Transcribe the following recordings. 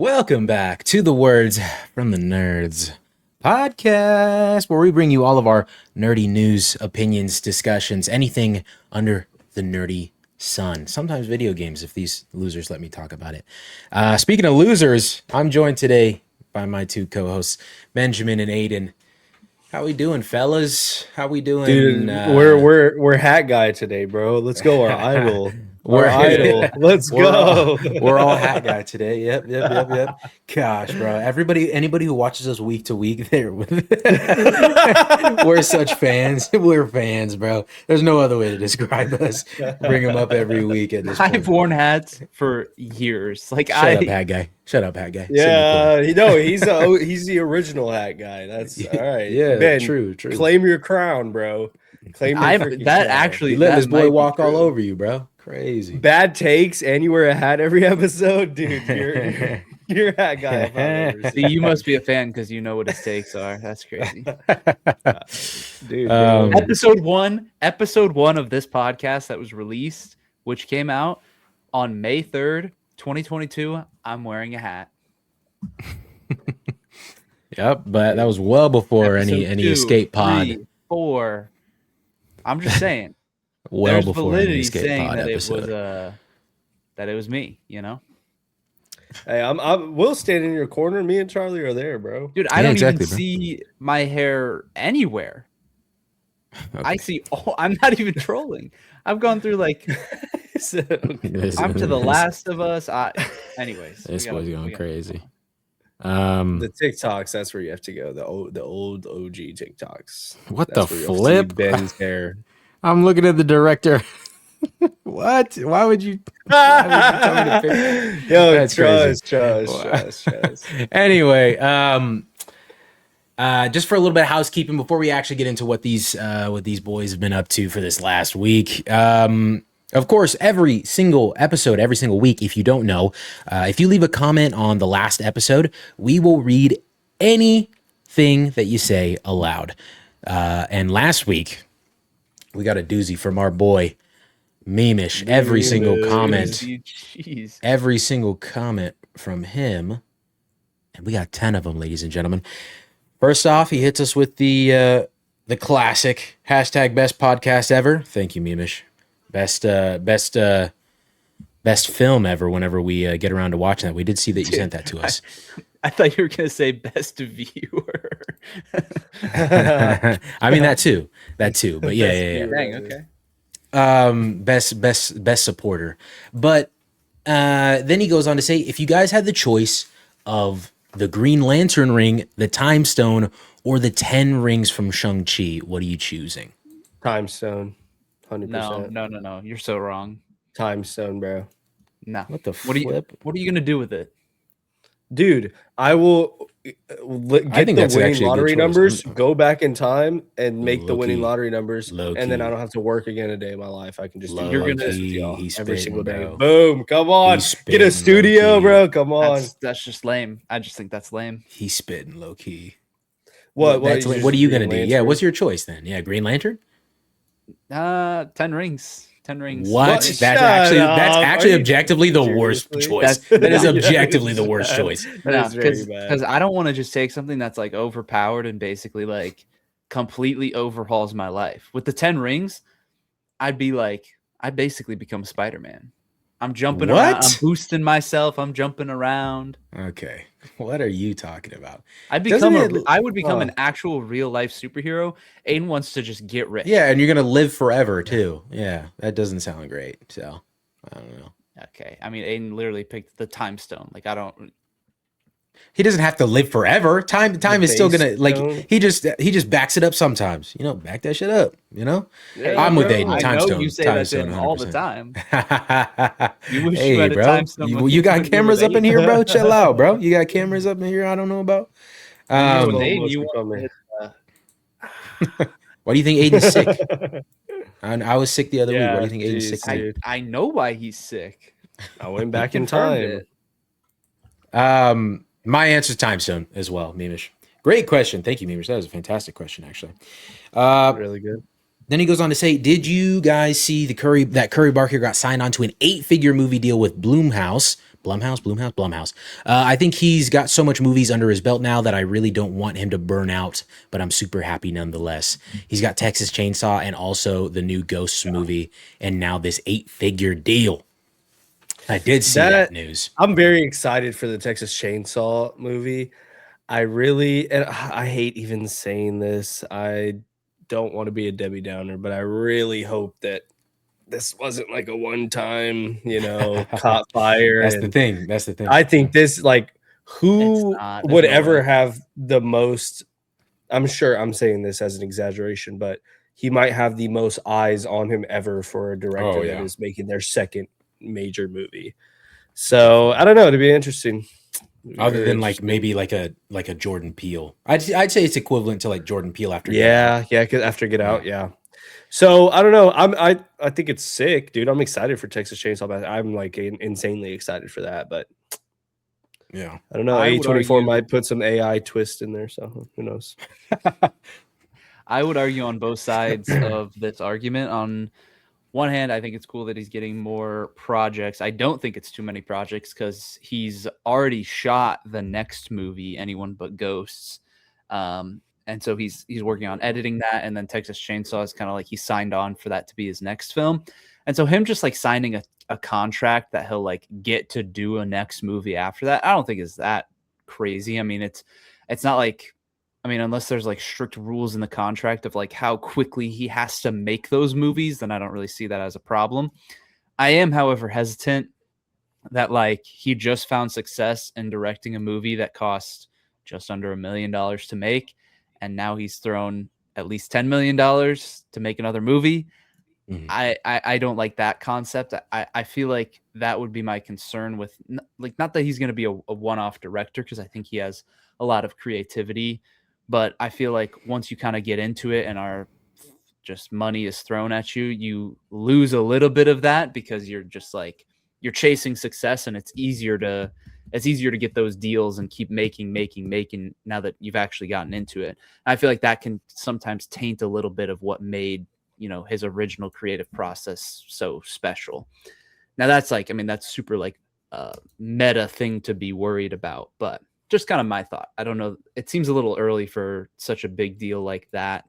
Welcome back to the Words from the Nerds podcast, where we bring you all of our nerdy news, opinions, discussions, anything under the nerdy sun. Sometimes video games, if these losers let me talk about it. Speaking of losers, I'm joined today by my two co-hosts, Benjamin and Aiden. How we doing, fellas? How we doing? Dude, we're hat guy today, bro. Let's go, our idol. We're idol. Let's go. We're all hat guy today. Yep. Gosh, bro. Anybody who watches us week to week, we're such fans. We're fans, bro. There's no other way to describe us. Bring them up every week at this point. I've worn hats for years. Like Shut up, hat guy. Yeah, he's the original hat guy. That's all right. Yeah, Ben, true. Claim your crown, bro. Claim your freaking that crown. actually You let that this boy might be walk all true. over you, bro. Crazy. Bad takes, and you wear a hat every episode, dude. You're a hat guy. If I've ever seen. See, you must be a fan because you know what his takes are. That's crazy. Dude. Episode one of this podcast that was released, which came out on May 3rd, 2022. I'm wearing a hat. Yep, but that was well before any Episode 2, escape pod. 3, 4. I'm just saying. Well There's before any validity escape saying pod that episode. it was me, you know? Hey, we'll stand in your corner. Me and Charlie are there, bro. Dude, I Yeah, don't exactly, even bro. see my hair anywhere. Okay. I see I'm not even trolling. I've gone through like I'm to the Last of Us. Anyways, This boy's going crazy. The TikToks, that's where you have to go. The old OG TikToks. What That's the where you'll see flip? Ben's hair. I'm looking at the director. What? Why would you tell me to pick? Yo, That's crazy. trust. Anyway, just for a little bit of housekeeping before we actually get into what these boys have been up to for this last week. Of course, every single episode, every single week, if you don't know, if you leave a comment on the last episode, we will read anything that you say aloud. And last week, we got a doozy from our boy, Memish. Every single comment from him, and we got 10 of them, ladies and gentlemen. First off, he hits us with the classic hashtag best podcast ever. Thank you, Memish. Best film ever. Whenever we get around to watching that, we did see that you sent that to us. I thought you were gonna say best viewer. I mean that too. But yeah. Dang, okay. Best supporter. But then he goes on to say, if you guys had the choice of the Green Lantern ring, the Time Stone, or the 10 rings from Shang-Chi, what are you choosing? Time Stone. 100%. No. You're so wrong. Time Stone, bro. No. What the What are you gonna do with it? Dude, I will get think the that's winning actually a good lottery choice. numbers, go back in time, and make the winning Low-key. lottery numbers, Low-key. and then I don't have to work again a day in my life. I can just do You're gonna- this with y'all he's every spitting, single day. bro. Boom! Come on, He's get a spitting studio, low-key. bro. Come on. That's just lame. I just think that's lame. He's spitting low key. What What you are you just gonna do? Green Yeah, Lantern? what's your choice then? Yeah, Green Lantern. 10 rings. 10 rings. What? Shut That's up. actually Are you- objectively the worst Seriously? choice. That's- That is Yeah, objectively the worst choice. That is very bad. Because I don't want to just take something that's like overpowered and basically like completely overhauls my life. With the 10 rings, I'd basically become Spider-Man. I'm jumping around. What? I'm boosting myself. I'm jumping around. Okay, what are you talking about? I would become an actual real life superhero. Aiden wants to just get rich. Yeah, and you're gonna live forever too. Yeah, that doesn't sound great. So I don't know. Okay. I mean, Aiden literally picked the time stone. Like I don't. He doesn't have to live forever. Time is still gonna base like stone? he just backs it up sometimes. You know, back that shit up. You know. Yeah, I'm with bro. Aiden. I Time know stone. you say Time that stone. to him all the 100%. time. You wish you Hey, had a bro. time stone You when got you were cameras up in here, Aiden. bro. Chill out, bro. You got cameras up in here. I don't know about. With Aiden, Almost you becoming- Why do you think Aiden's sick? I was sick the other week. Why do you think Aiden's geez, sick? today? dude. I know why he's sick. I went back in Confirmed time. it. My answer is Time Stone as well, Memish. Great question. Thank you, Memish. That was a fantastic question, actually. Really good. Then he goes on to say, did you guys see that Curry Barker got signed onto an 8-figure movie deal with Blumhouse Blumhouse. I think he's got so much movies under his belt now that I really don't want him to burn out, but I'm super happy nonetheless. He's got Texas Chainsaw and also the new Ghosts movie, and now this 8-figure deal. I did see that news. I'm very excited for the Texas Chainsaw movie. And I hate even saying this. I don't want to be a Debbie Downer, but I really hope that this wasn't like a one-time, caught fire. That's the thing. I think this, like, who would ever have the most, I'm sure I'm saying this as an exaggeration, but he might have the most eyes on him ever for a director that is making their second major movie. So I don't know. It'd be interesting. Other than like maybe like a Jordan Peele, I'd say it's equivalent to like Jordan Peele after after Get Out, yeah. So I don't know. I think it's sick, dude. I'm excited for Texas Chainsaw. I'm like insanely excited for that, but yeah, I don't know. A24 might put some AI twist in there, so who knows? I would argue on both sides of this argument. On one hand, I think it's cool that he's getting more projects. I don't think it's too many projects because he's already shot the next movie, Anyone But Ghosts. And so he's working on editing that. And then Texas Chainsaw is kind of like he signed on for that to be his next film. And so him just like signing a contract that he'll like get to do a next movie after that, I don't think is that crazy. I mean, it's not like, unless there's like strict rules in the contract of like how quickly he has to make those movies, then I don't really see that as a problem. I am, however, hesitant that like he just found success in directing a movie that cost just under $1 million to make. And now he's thrown at least $10 million to make another movie. Mm-hmm. I don't like that concept. I feel like that would be my concern with like, not that he's going to be a one-off director, because I think he has a lot of creativity. But I feel like once you kind of get into it and are just money is thrown at you, you lose a little bit of that because you're just like you're chasing success, and it's easier to get those deals and keep making now that you've actually gotten into it. And I feel like that can sometimes taint a little bit of what made his original creative process so special. Now that's like that's super like meta thing to be worried about, but just kind of my thought. I don't know. It seems a little early for such a big deal like that.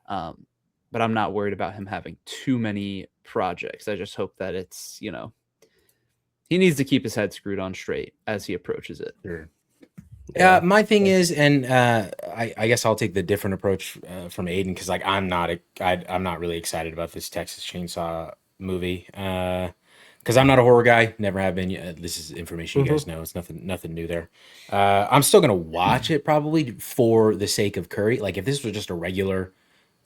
But I'm not worried about him having too many projects. I just hope that it's, he needs to keep his head screwed on straight as he approaches it. Sure. Yeah. My thing is, and I guess I'll take the different approach from Aiden, because like I'm not really excited about this Texas Chainsaw movie. Because I'm not a horror guy, never have been. This is information you guys know. It's nothing new there. I'm still gonna watch it probably for the sake of Curry. Like if this was just a regular,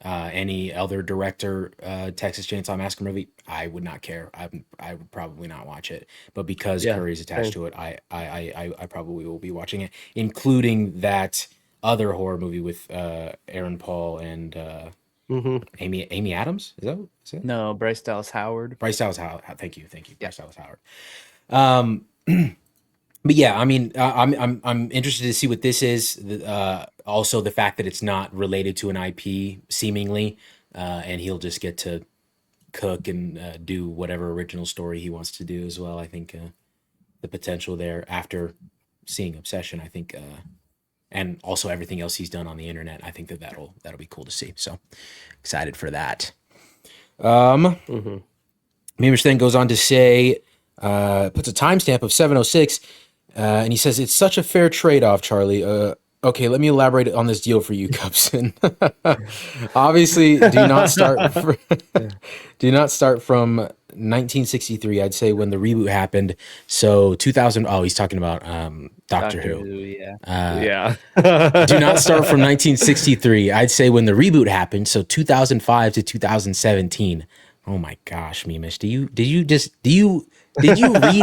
any other director Texas Chainsaw Massacre movie, I would not care. I would probably not watch it. But because Curry's attached to it, I probably will be watching it, including that other horror movie with Aaron Paul and Amy Adams. Is that? No, Bryce Dallas Howard. Thank you. Bryce Dallas Howard. But yeah, I'm interested to see what this is. Also, the fact that it's not related to an IP, seemingly, and he'll just get to cook and do whatever original story he wants to do as well. I think the potential there after seeing Obsession, I think. And also everything else he's done on the internet, I think that'll be cool to see. So excited for that. Mimish then goes on to say, puts a timestamp of 7:06, and he says, "It's such a fair trade-off, Charlie. Okay, let me elaborate on this deal for you, Cubson. Obviously, do not start from 1963. I'd say when the reboot happened. So 2000. Oh, he's talking about Doctor Who. Yeah. Do not start from 1963. I'd say when the reboot happened. So 2005 to 2017. Oh my gosh, Mimish. Did you read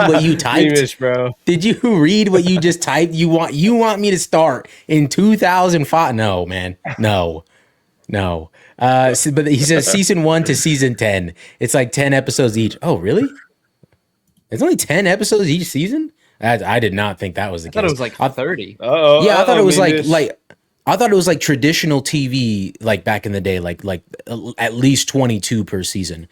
what you typed? Mimish, bro. Did you read what you just typed? You want me to start in 2005? No, man. No. But he says season 1 to season 10. It's like 10 episodes each. Oh, really? It's only 10 episodes each season? I did not think that was the case. I thought it was like 30. Yeah, I thought it was I thought it was like traditional TV, like back in the day, like at least 22 per season.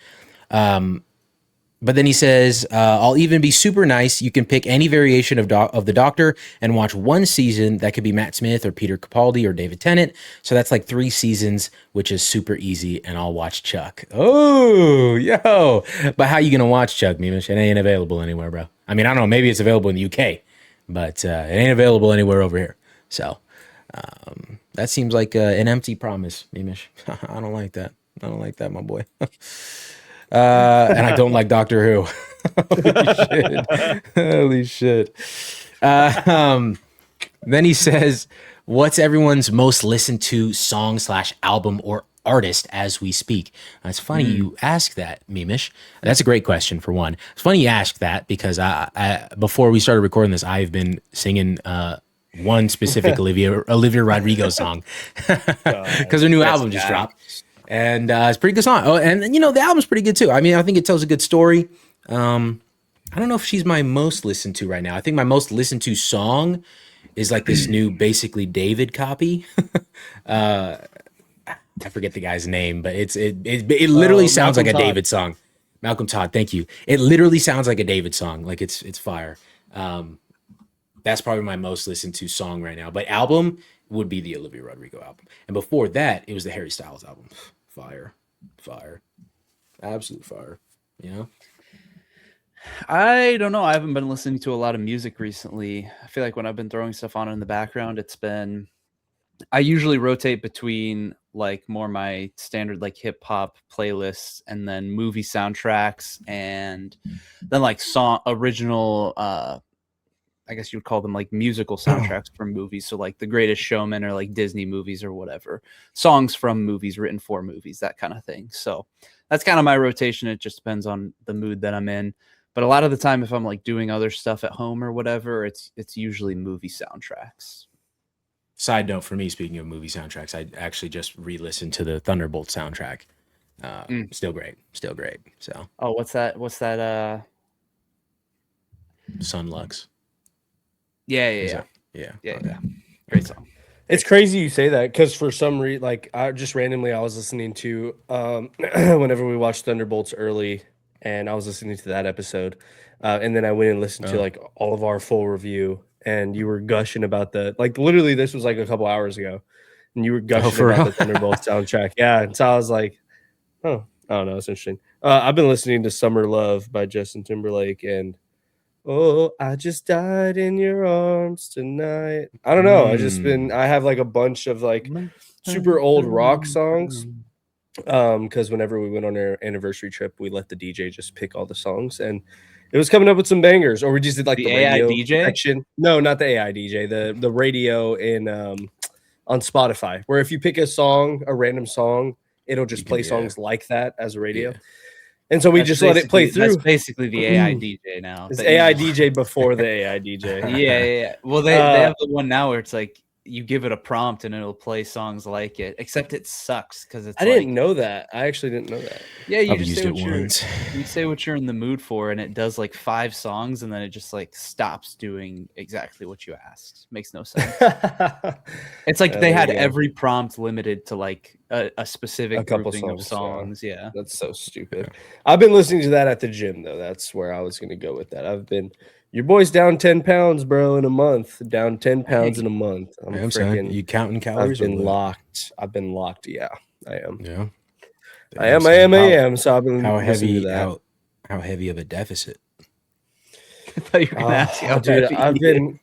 But then he says, I'll even be super nice. You can pick any variation of the Doctor and watch one season. That could be Matt Smith or Peter Capaldi or David Tennant. So that's like 3 seasons, which is super easy. And I'll watch Chuck. Oh, yo. But how you going to watch Chuck, Mimish? It ain't available anywhere, bro. I mean, I don't know. Maybe it's available in the UK, but it ain't available anywhere over here. So that seems like an empty promise, Mimish. I don't like that. I don't like that, my boy. And I don't like Doctor Who. Holy shit. Holy shit. Then he says, what's everyone's most listened to song / album or artist as we speak? It's funny you ask that, Mimish. That's a great question, for one. It's funny you ask that because I before we started recording this, I've been singing one specific Olivia Rodrigo song because her new album just dropped. And it's a pretty good song. Oh, and the album's pretty good too. I mean, I think it tells a good story. I don't know if she's my most listened to right now. I think my most listened to song is like this new basically David copy. I forget the guy's name, but it literally sounds like a David song. Malcolm Todd, thank you. It literally sounds like a David song. Like it's fire. That's probably my most listened to song right now. But album would be the Olivia Rodrigo album. And before that, it was the Harry Styles album. Fire. Absolute fire. I don't know. I haven't been listening to a lot of music recently. I feel like when I've been throwing stuff on in the background, I usually rotate between like more my standard like hip hop playlists and then movie soundtracks and then like original I guess you would call them like musical soundtracks from movies. So like The Greatest Showman or like Disney movies or whatever. Songs from movies written for movies, that kind of thing. So that's kind of my rotation. It just depends on the mood that I'm in. But a lot of the time, if I'm like doing other stuff at home or whatever, it's usually movie soundtracks. Side note for me, speaking of movie soundtracks, I actually just re-listened to the Thunderbolt soundtrack. Still great. So. Oh, what's that? Sun Lux. Yeah. Great song. It's crazy you say that because for some reason, like I was listening to whenever we watched Thunderbolts early, and I was listening to that episode, and then I went and listened to like all of our full review, and you were gushing about literally this was like a couple hours ago, and you were gushing about the Thunderbolts soundtrack. Yeah, and so I was like, oh, I don't know, it's interesting. I've been listening to Summer Love by Justin Timberlake and Oh, I just died in your arms tonight. I don't know. I have like a bunch of like super old rock songs. Because whenever we went on our anniversary trip, we let the DJ just pick all the songs, and it was coming up with some bangers. Or we just did like the radio AI DJ section. No, not the AI DJ. The radio in on Spotify, where if you pick a random song, it'll just play songs like that as a radio. Yeah. And so we just let it play through. That's basically the AI DJ now. It's AI DJ before the AI DJ. Yeah. Well, they have the one now where it's like you give it a prompt and it'll play songs like it, except it sucks because it's. I didn't know that. I actually didn't know that. Yeah, you just say what you're in the mood for, and it does like 5 songs, and then it just like stops doing exactly what you asked. Makes no sense. It's like they had every prompt limited to like a specific grouping of songs. Yeah, that's so stupid. I've been listening to that at the gym though. That's where I was going to go with that. Your boy's down 10 pounds, bro, in a month. Down 10 pounds in a month. I'm freaking. You counting calories? I've been locked. Yeah, I am. Yeah, I am. So I've been listening to that. How heavy of a deficit? I thought you were gonna ask how dude, heavy. I've been.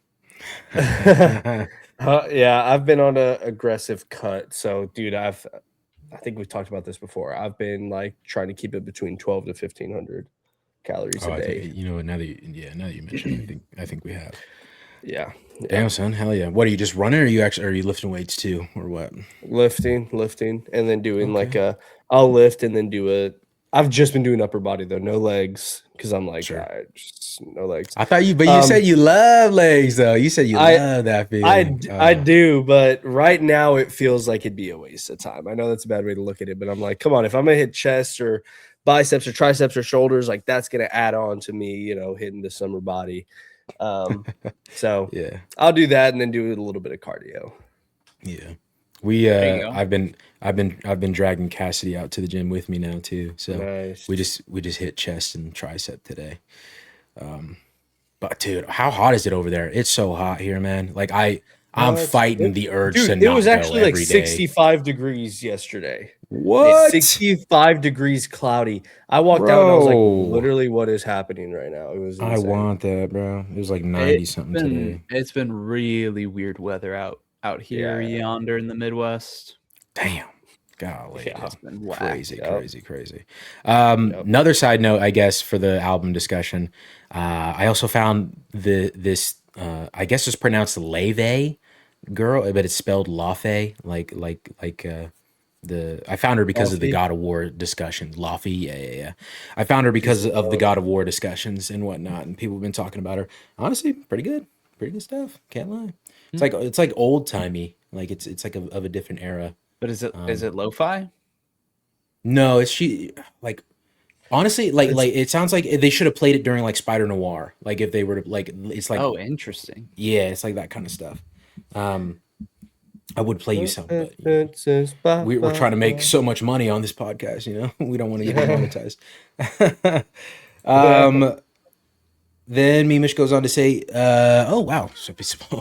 I've been on an aggressive cut. So, dude, I think we've talked about this before. I've been like trying to keep it between 12 to 1,500 calories a day. Now that you mentioned it, I think we have. Yeah. Damn, son, hell yeah. What are you just running, or are you lifting weights too, or what? Lifting, and then doing I'll lift and then do I've just been doing upper body though, no legs, because I'm like, just no legs. I thought you said you love legs though. You said you love that feeling. I do, but right now it feels like it'd be a waste of time. I know that's a bad way to look at it, but I'm like, come on, if I'm gonna hit chest or biceps or triceps or shoulders, like that's gonna add on to me, hitting the summer body. So yeah, I'll do that and then do a little bit of cardio. Yeah. I've been dragging Cassidy out to the gym with me now too. So nice. we just hit chest and tricep today. But dude, how hot is it over there? It's so hot here, man. Like I'm fighting the urge to not go. It was actually like 65 degrees yesterday. What? 65 degrees cloudy. I walked out and I was like, literally, what is happening right now? It was insane. I want that, bro. It was like 90 something today. It's been really weird weather out here yonder in the Midwest. Damn. Golly. It's been crazy. Another side note, I guess, for the album discussion. I also found this I guess it's pronounced Lave girl, but it's spelled Lafe, I found her because of the God of War discussions. Laffy, yeah. I found her because of the God of War discussions and whatnot, and people have been talking about her. Honestly, pretty good stuff. Can't lie. It's like old timey, like it's like of a different era. But is it lo-fi? No, honestly, like it sounds like they should have played it during like Spider Noir. Like if they were to it's like, oh, interesting. Yeah, it's like that kind of stuff. I would play you some, but we're trying to make so much money on this podcast, we don't want to get monetized. Then Mimish goes on to say, oh, wow.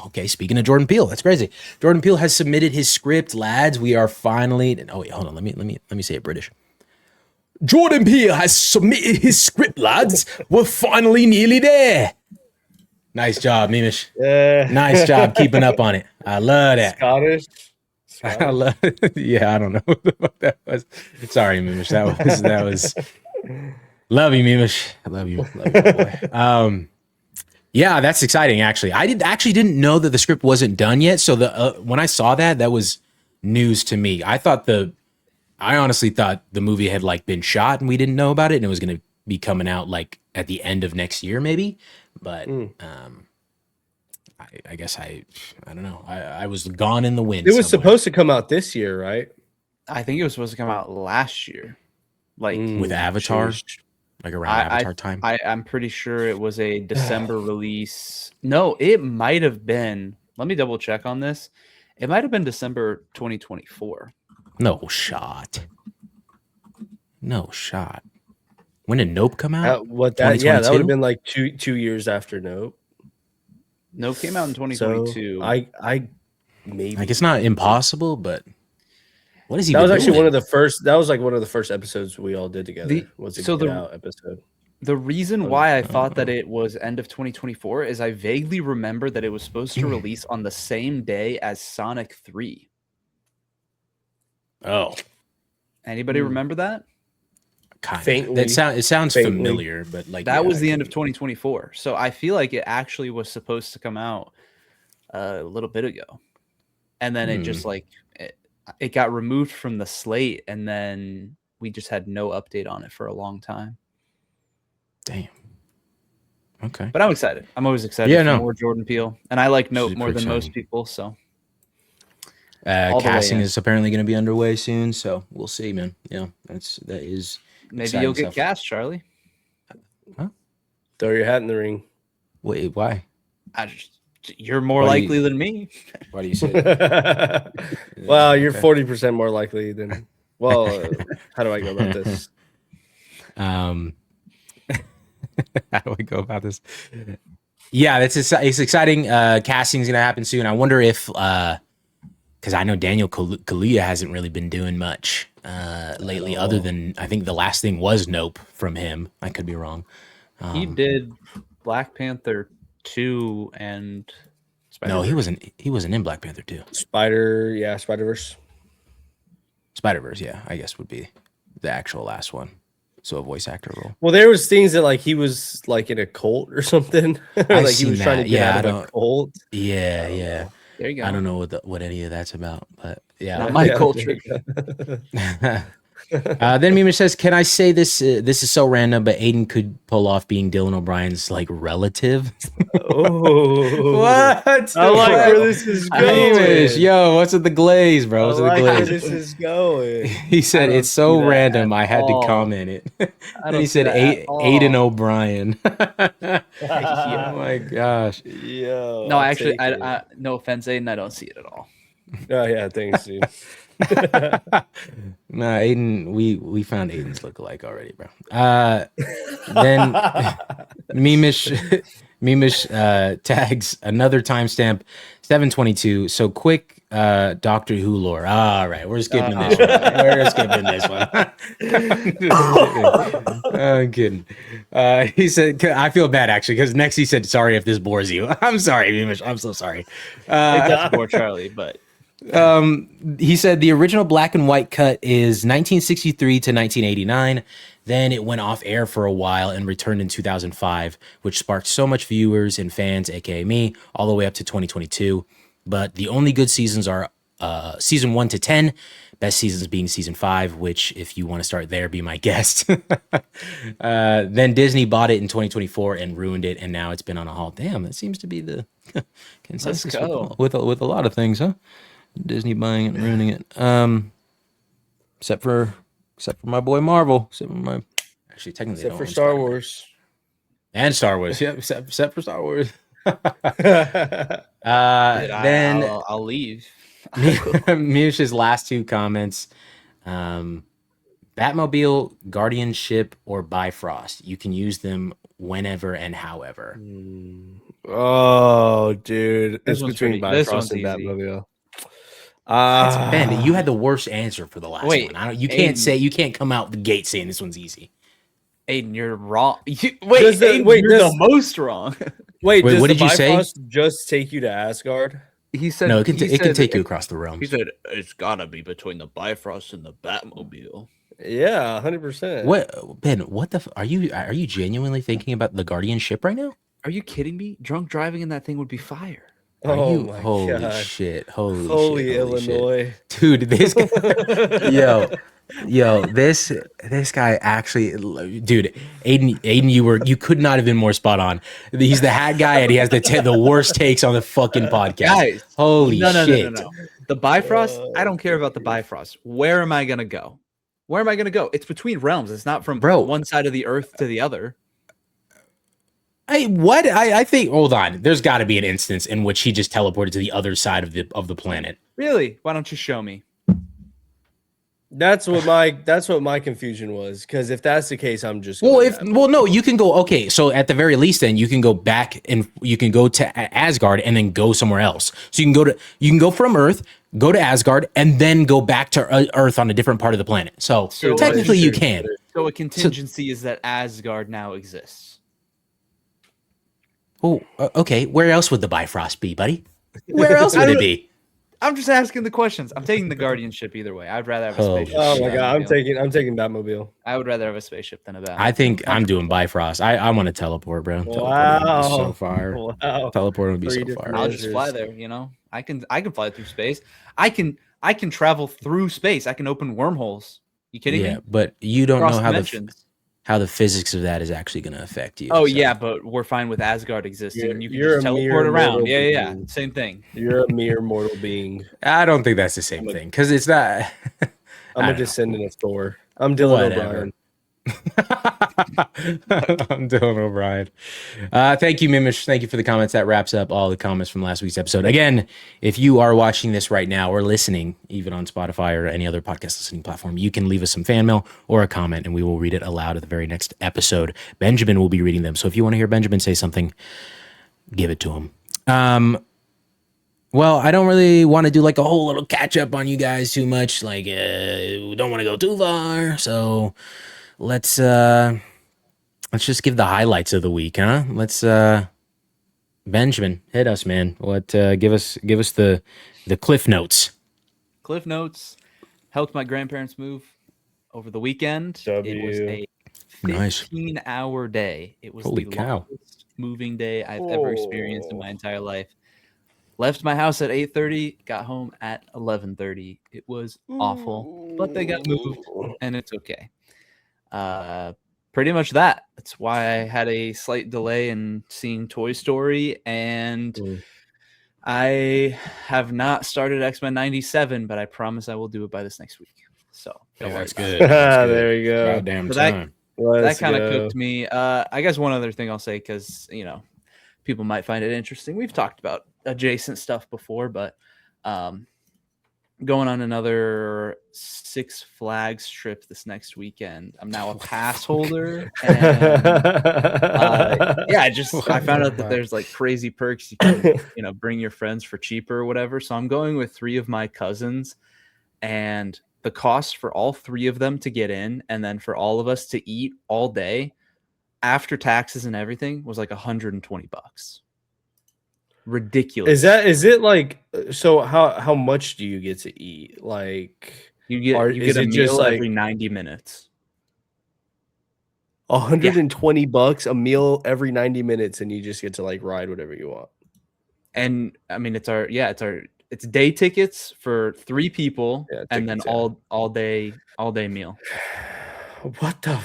Okay, speaking of Jordan Peele, that's crazy. Jordan Peele has submitted his script, lads. We are finally... Oh, wait, hold on. Let me say it British. Jordan Peele has submitted his script, lads. We're finally nearly there. Nice job, Mimish. Nice job keeping up on it. I love that. Scottish? I love it. Yeah, I don't know what the fuck that was. Sorry, Mimish. That was... Love you, Mimish. I love you, boy. Yeah, that's exciting. Actually, I didn't know that the script wasn't done yet. So when I saw that was news to me. I honestly thought the movie had like been shot and we didn't know about it, and it was going to be coming out like at the end of next year, maybe. But I guess I don't know. I was gone in the wind. It was supposed to come out this year, right? I think it was supposed to come out last year, like with Avatar. Like around Avatar time? I'm pretty sure it was a December release. No, it might have been. Let me double check on this. It might have been December 2024. No shot. When did Nope come out? That would have been like two years after Nope. Nope came out in 2022. So I maybe. Like it's not impossible, but what is he? That was actually one of the first. That was like one of the first episodes we all did together. Episode. The reason why I thought that it was end of 2024 is I vaguely remember that it was supposed to release on the same day as Sonic 3. Oh, anybody remember that? Faintly. It sounds familiar, but like that was the end of 2024. So I feel like it actually was supposed to come out a little bit ago, and then it just like. It got removed from the slate, and then we just had no update on it for a long time. Damn. Okay. But I'm excited. I'm always excited for more Jordan Peele. And I like Nope more than most people, so. Casting is apparently going to be underway soon, so we'll see, man. Yeah, that is maybe you'll get cast, Charlie. Huh? Throw your hat in the ring. Wait, why? You're more likely than me. Why do you say that? Well, you're 40% more likely than. Well, how do I go about this? How do I go about this? Yeah, it's exciting. Casting is gonna happen soon. I wonder if because I know Daniel Kaluuya hasn't really been doing much lately, other than I think the last thing was Nope from him. I could be wrong. He did Black Panther 2 and No, he wasn't in Black Panther 2. Spider-Verse. Spider-Verse, yeah, I guess would be the actual last one. So a voice actor role. Well, there was things that like he was like in a cult or something. Like he was trying to get out of a cult. Yeah. There you go. I don't know what any of that's about, but yeah. Not my culture. Then Mimish says, "Can I say this? This is so random, but Aiden could pull off being Dylan O'Brien's like relative." Oh, what? I like where this is going. Mimish, yo, what's with the glaze, bro? What's with the glaze? Where this is going. He said it's so random. I had to comment it. And he said Aiden O'Brien. Oh my gosh. Yo. No, actually, I no offense, Aiden, I don't see it at all. Oh yeah, thanks, dude. Nah, Aiden, we found Aiden's lookalike already, bro. Then Memish tags another timestamp 722. So quick Doctor Who lore. All right, we're skipping this one. We're skipping this one. I'm kidding. He said, I feel bad actually, because next he said, sorry if this bores you. I'm sorry, Memish. I'm so sorry. It does bore Charlie, but he said the original black and white cut is 1963 to 1989. Then it went off air for a while and returned in 2005, which sparked so much viewers and fans, aka me, all the way up to 2022. But the only good seasons are season 1 to 10, best seasons being season 5, which, if you want to start there, be my guest. Then Disney bought it in 2024 and ruined it, and now it's been on a halt. Damn, that seems to be the consensus with a lot of things, huh? Disney buying it and ruining it. Except for my boy Marvel. Actually, technically, except for Star Wars. And Star Wars. Yeah, except for Star Wars. then I'll leave. Mish's last two comments. Batmobile, Guardianship, or Bifrost. You can use them whenever and however. Oh, dude. It's between Bifrost and Batmobile. Ben, you had the worst answer for the last one. You can't come out the gate saying this one's easy. Aiden, you're wrong. You're the most wrong. Wait, what did you say? Just take you to Asgard? He said no. It can take you across the realm. He said it's gotta be between the Bifrost and the Batmobile. Yeah, 100%. What, Ben? What the? Are you genuinely thinking about the Guardianship right now? Are you kidding me? Drunk driving in that thing would be fire. Holy shit! Holy Illinois, shit. Dude! This guy, this guy actually, dude. Aiden, you could not have been more spot on. He's the hat guy, and he has the worst takes on the fucking podcast. Guys, holy shit! No. The Bifrost. I don't care about the Bifrost. Where am I gonna go? It's between realms. It's not from one side of the earth to the other. I think. Hold on. There's got to be an instance in which he just teleported to the other side of the planet. Really? Why don't you show me? That's what my confusion was. Because if that's the case, I'm just no. You can go. Okay, so at the very least, then you can go back and you can go to Asgard and then go somewhere else. So you can go from Earth, go to Asgard, and then go back to Earth on a different part of the planet. So technically, you can. So a contingency is that Asgard now exists. Oh, okay. Where else would the Bifrost be, buddy? Where else would it be? I'm just asking the questions. I'm taking the Guardianship either way. I'd rather have a spaceship. Oh my god, I'm taking Batmobile. I would rather have a spaceship than a Batmobile. I think I'm doing Bifrost. I want to teleport, bro. Wow, so far. Wow. Teleport would be so far. I'll just fly there. I can fly through space. I can travel through space. I can open wormholes. You kidding me? Yeah, but you don't know how the physics of that is actually going to affect you. Oh, yeah, but we're fine with Asgard existing. And you can just teleport around. Yeah. Same thing. You're a mere mortal being. I don't think that's the same thing, because it's not. I'm a descendant of Thor. I'm Dylan O'Brien. I'm Dylan O'Brien. Thank you, Mimish. Thank you for the comments. That wraps up all the comments from last week's episode. Again, if you are watching this right now or listening, even on Spotify or any other podcast listening platform, you can leave us some fan mail or a comment, and we will read it aloud at the very next episode. Benjamin will be reading them. So if you want to hear Benjamin say something, give it to him. Well, I don't really want to do like a whole little catch up on you guys too much. Like, we don't want to go too far. So let's just give the highlights of the week, huh? Let's Benjamin, hit us, man. Give us the cliff notes. Cliff notes. Helped my grandparents move over the weekend. It was a 15-hour day. It was longest moving day I've ever experienced in my entire life. Left my house at 8:30, got home at 11:30. It was awful, but they got moved, and it's okay. Pretty much that. That's why I had a slight delay in seeing Toy Story, and I have not started X-Men 97, but I promise I will do it by this next week. So that's good. There you go. Goddamn time. That kind of cooked me. I guess one other thing I'll say, because people might find it interesting. We've talked about adjacent stuff before, but going on another Six Flags trip this next weekend. I'm now a pass holder. And, I found out that there's like crazy perks. You can, bring your friends for cheaper or whatever. So I'm going with 3 of my cousins, and the cost for all 3 of them to get in, and then for all of us to eat all day after taxes and everything was like $120. Ridiculous. Is it like, so how much do you get to eat? Like you get a meal every 90 minutes. $120 a meal every 90 minutes, and you just get to like ride whatever you want. And I mean, it's day tickets for 3 people, and then all day meal. What the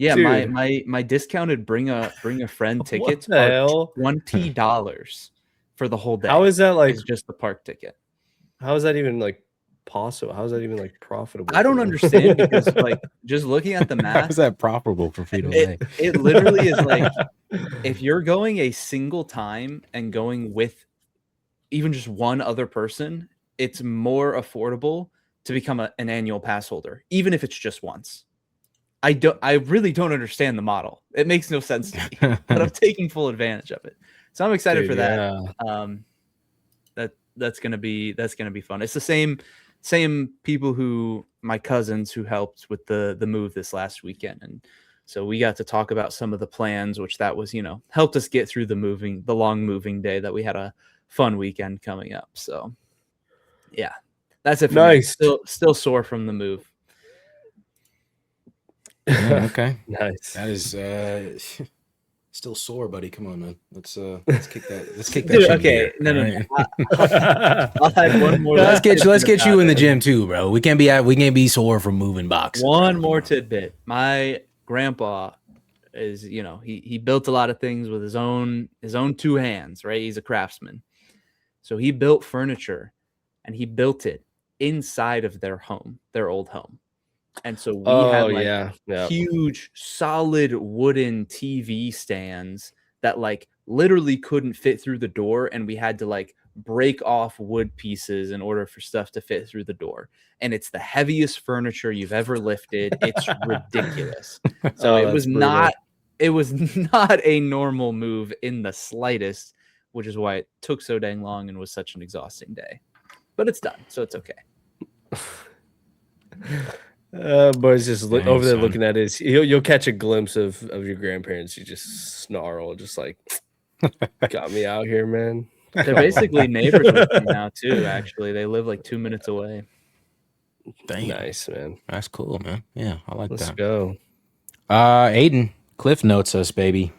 yeah, dude. my discounted bring a friend tickets are $20 for the whole day. How is that like? It's just the park ticket. How is that even like possible? How is that even like profitable? I don't understand, because like just looking at the math, how is that profitable for Frito-Lay? It literally is like, if you're going a single time and going with even just one other person, it's more affordable to become an annual pass holder, even if it's just once. I really don't understand the model. It makes no sense to me, but I'm taking full advantage of it. So I'm excited for that. That's gonna be fun. It's the same people who, my cousins who helped with the move this last weekend, and so we got to talk about some of the plans, which that was, helped us get through the long moving day, that we had a fun weekend coming up. So yeah, that's it for nice. Me. Still sore from the move. Yeah, okay. Nice. That is still sore, buddy. Come on, man. Let's kick that. Let's kick that. Dude, okay. No. I'll have one more. Let's get you in the gym too, bro. We can't be sore from moving boxes. One more tidbit. My grandpa is, he built a lot of things with his own 2 hands, right? He's a craftsman. So he built furniture, and he built it inside of their old home. And so we had huge solid wooden TV stands that like literally couldn't fit through the door, and we had to like break off wood pieces in order for stuff to fit through the door. And it's the heaviest furniture you've ever lifted. It's ridiculous. So it was not a normal move in the slightest, which is why it took so dang long and was such an exhausting day. But it's done, so it's okay. Boy's just over there looking at his. You'll catch a glimpse of your grandparents. You just snarl, just like, got me out here, man. They're basically neighbors with me now too. Actually, they live like 2 minutes away. Damn. Nice, man. That's cool, man. Yeah, I like that. Let's go. Aiden, Cliff notes us, baby.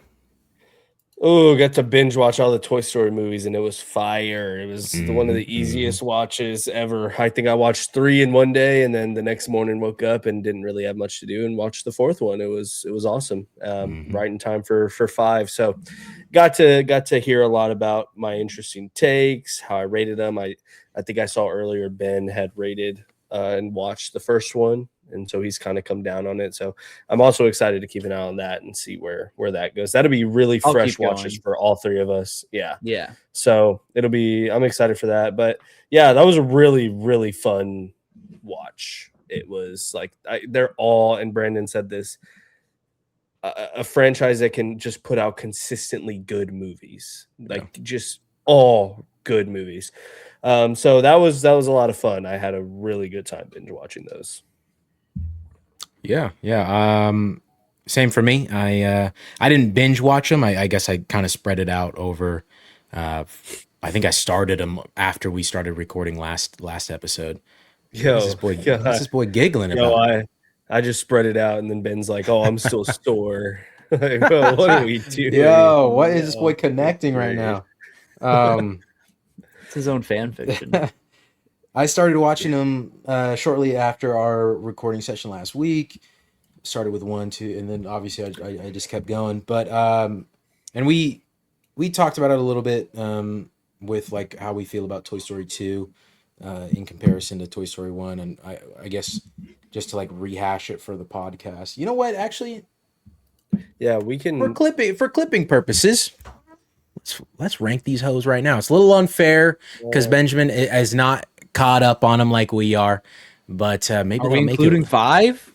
Oh, got to binge watch all the Toy Story movies, and it was fire. It was one of the easiest watches ever. I think I watched 3 in one day, and then the next morning woke up and didn't really have much to do and watched the 4th one. It was awesome. Right in time for 5. So got to hear a lot about my interesting takes, how I rated them. I think I saw earlier Ben had rated and watched the first one. And so he's kind of come down on it. So I'm also excited to keep an eye on that and see where that goes. That'll be really fresh watches for all 3 of us. Yeah. Yeah. So I'm excited for that. But yeah, that was a really, really fun watch. It was like, they're all, and Brandon said this, a franchise that can just put out consistently good movies, like just all good movies. So that was a lot of fun. I had a really good time binge watching those. Yeah. Same for me. I didn't binge watch them. I guess I kind of spread it out over. I think I started them after we started recording last episode. What's this boy giggling about? I just spread it out, and then Ben's like, "Oh, I'm still sore." Like, well, what are we doing? Yo, what is this boy connecting right now? It's his own fan fiction. I started watching them shortly after our recording session last week. Started with 1, 2, and then obviously I just kept going. But and we talked about it a little bit with like how we feel about Toy Story 2 in comparison to Toy Story 1, and I guess just to like rehash it for the podcast. You know what? Actually, yeah, we can for clipping purposes. Let's rank these hoes right now. It's a little unfair because Benjamin has not caught up on them like we are. But maybe Are they'll we make including it. 5?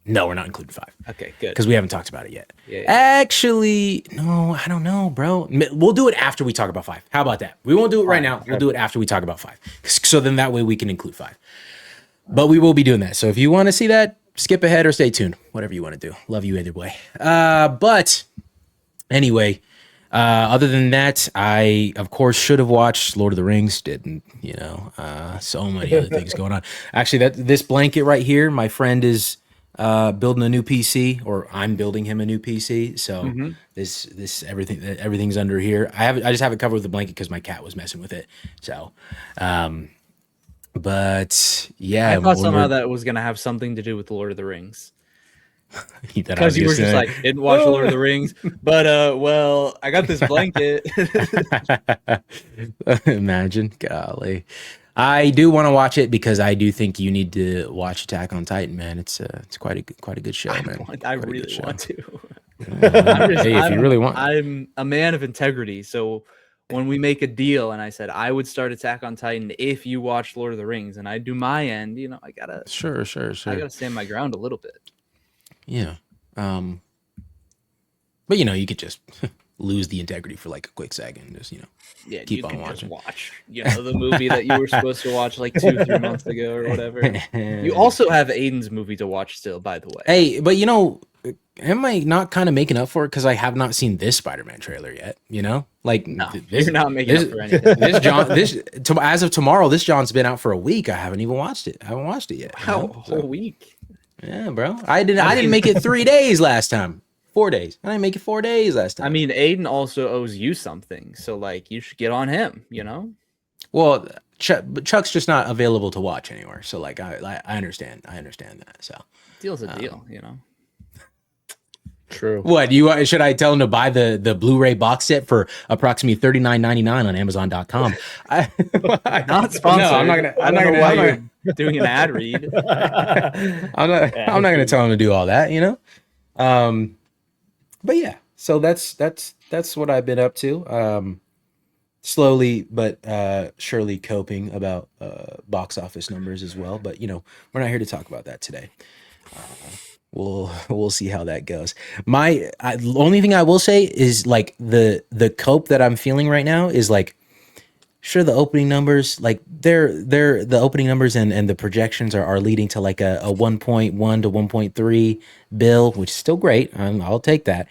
No, we're not including 5. Okay, good. Because we haven't talked about it yet. Yeah. Actually, no, I don't know, bro. We'll do it after we talk about 5. How about that? We won't do it right now. We'll do it after we talk about 5. So then that way we can include 5. But we will be doing that. So if you want to see that, skip ahead or stay tuned. Whatever you want to do. Love you either way. But anyway, other than that, I, of course, should have watched Lord of the Rings. Didn't, so many other things going on. Actually, this blanket right here, my friend is building a new PC, or I'm building him a new PC. So this everything's under here. I just have it covered with a blanket because my cat was messing with it. So, but yeah, I thought somehow that was gonna have something to do with Lord of the Rings. Because you were just like, didn't watch Lord of the Rings, but well, I got this blanket. Imagine, golly. I do want to watch it because I do think you need to watch Attack on Titan, man. It's quite a good show, man. I really want to. If you really want, I'm a man of integrity, so when we make a deal, and I said I would start Attack on Titan if you watch Lord of the Rings, and I do my end, I gotta sure. I gotta stand my ground a little bit. Yeah, but you could just lose the integrity for like a quick second and just keep on watching. Just watch the movie that you were supposed to watch like 2-3 months ago or whatever. You also have Aiden's movie to watch still, by the way. Hey, but am I not kind of making up for it because I have not seen this Spider-Man trailer yet? Like no, you're not making up for anything. As of tomorrow, this John's been out for a week. I haven't even watched it. I haven't watched it yet. Wow, a whole week. Yeah, bro. I didn't make it 3 days last time. 4 days. I didn't make it 4 days last time. I mean, Aiden also owes you something, so like you should get on him. Well, Chuck's just not available to watch anywhere. So like I understand. I understand that. So deal's a deal, True. What should I tell him to buy the Blu-ray box set for approximately $39.99 on Amazon.com? Not sponsored. No, I'm not gonna. Why you're doing an ad read? I'm not gonna tell him to do all that, But yeah, so that's what I've been up to. Slowly but surely coping about box office numbers as well. But we're not here to talk about that today. We'll see how that goes. The only thing I will say is like the cope that I'm feeling right now is like, sure, the opening numbers, like they're the opening numbers and the projections are leading to like a 1.1 to 1.3 bill, which is still great. I'll take that.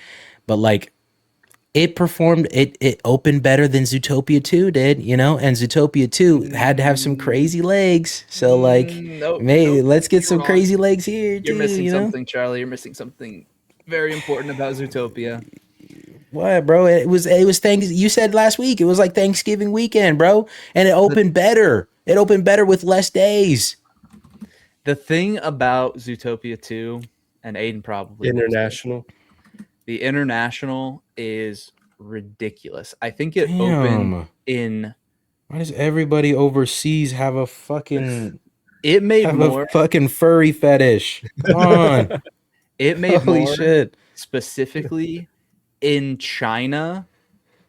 But like it opened better than Zootopia 2 did, and Zootopia 2 had to have some crazy legs. So like, let's get some crazy legs here. You're missing something, Charlie. You're missing something very important about Zootopia. What, bro? It was you said last week it was like Thanksgiving weekend, bro, and it opened better. It opened better with less days. The thing about Zootopia 2, and Aiden probably international. The international is ridiculous. I think it opened in. Why does everybody overseas have a fucking? It made more a fucking furry fetish. Come on. It made Holy more shit. Specifically in China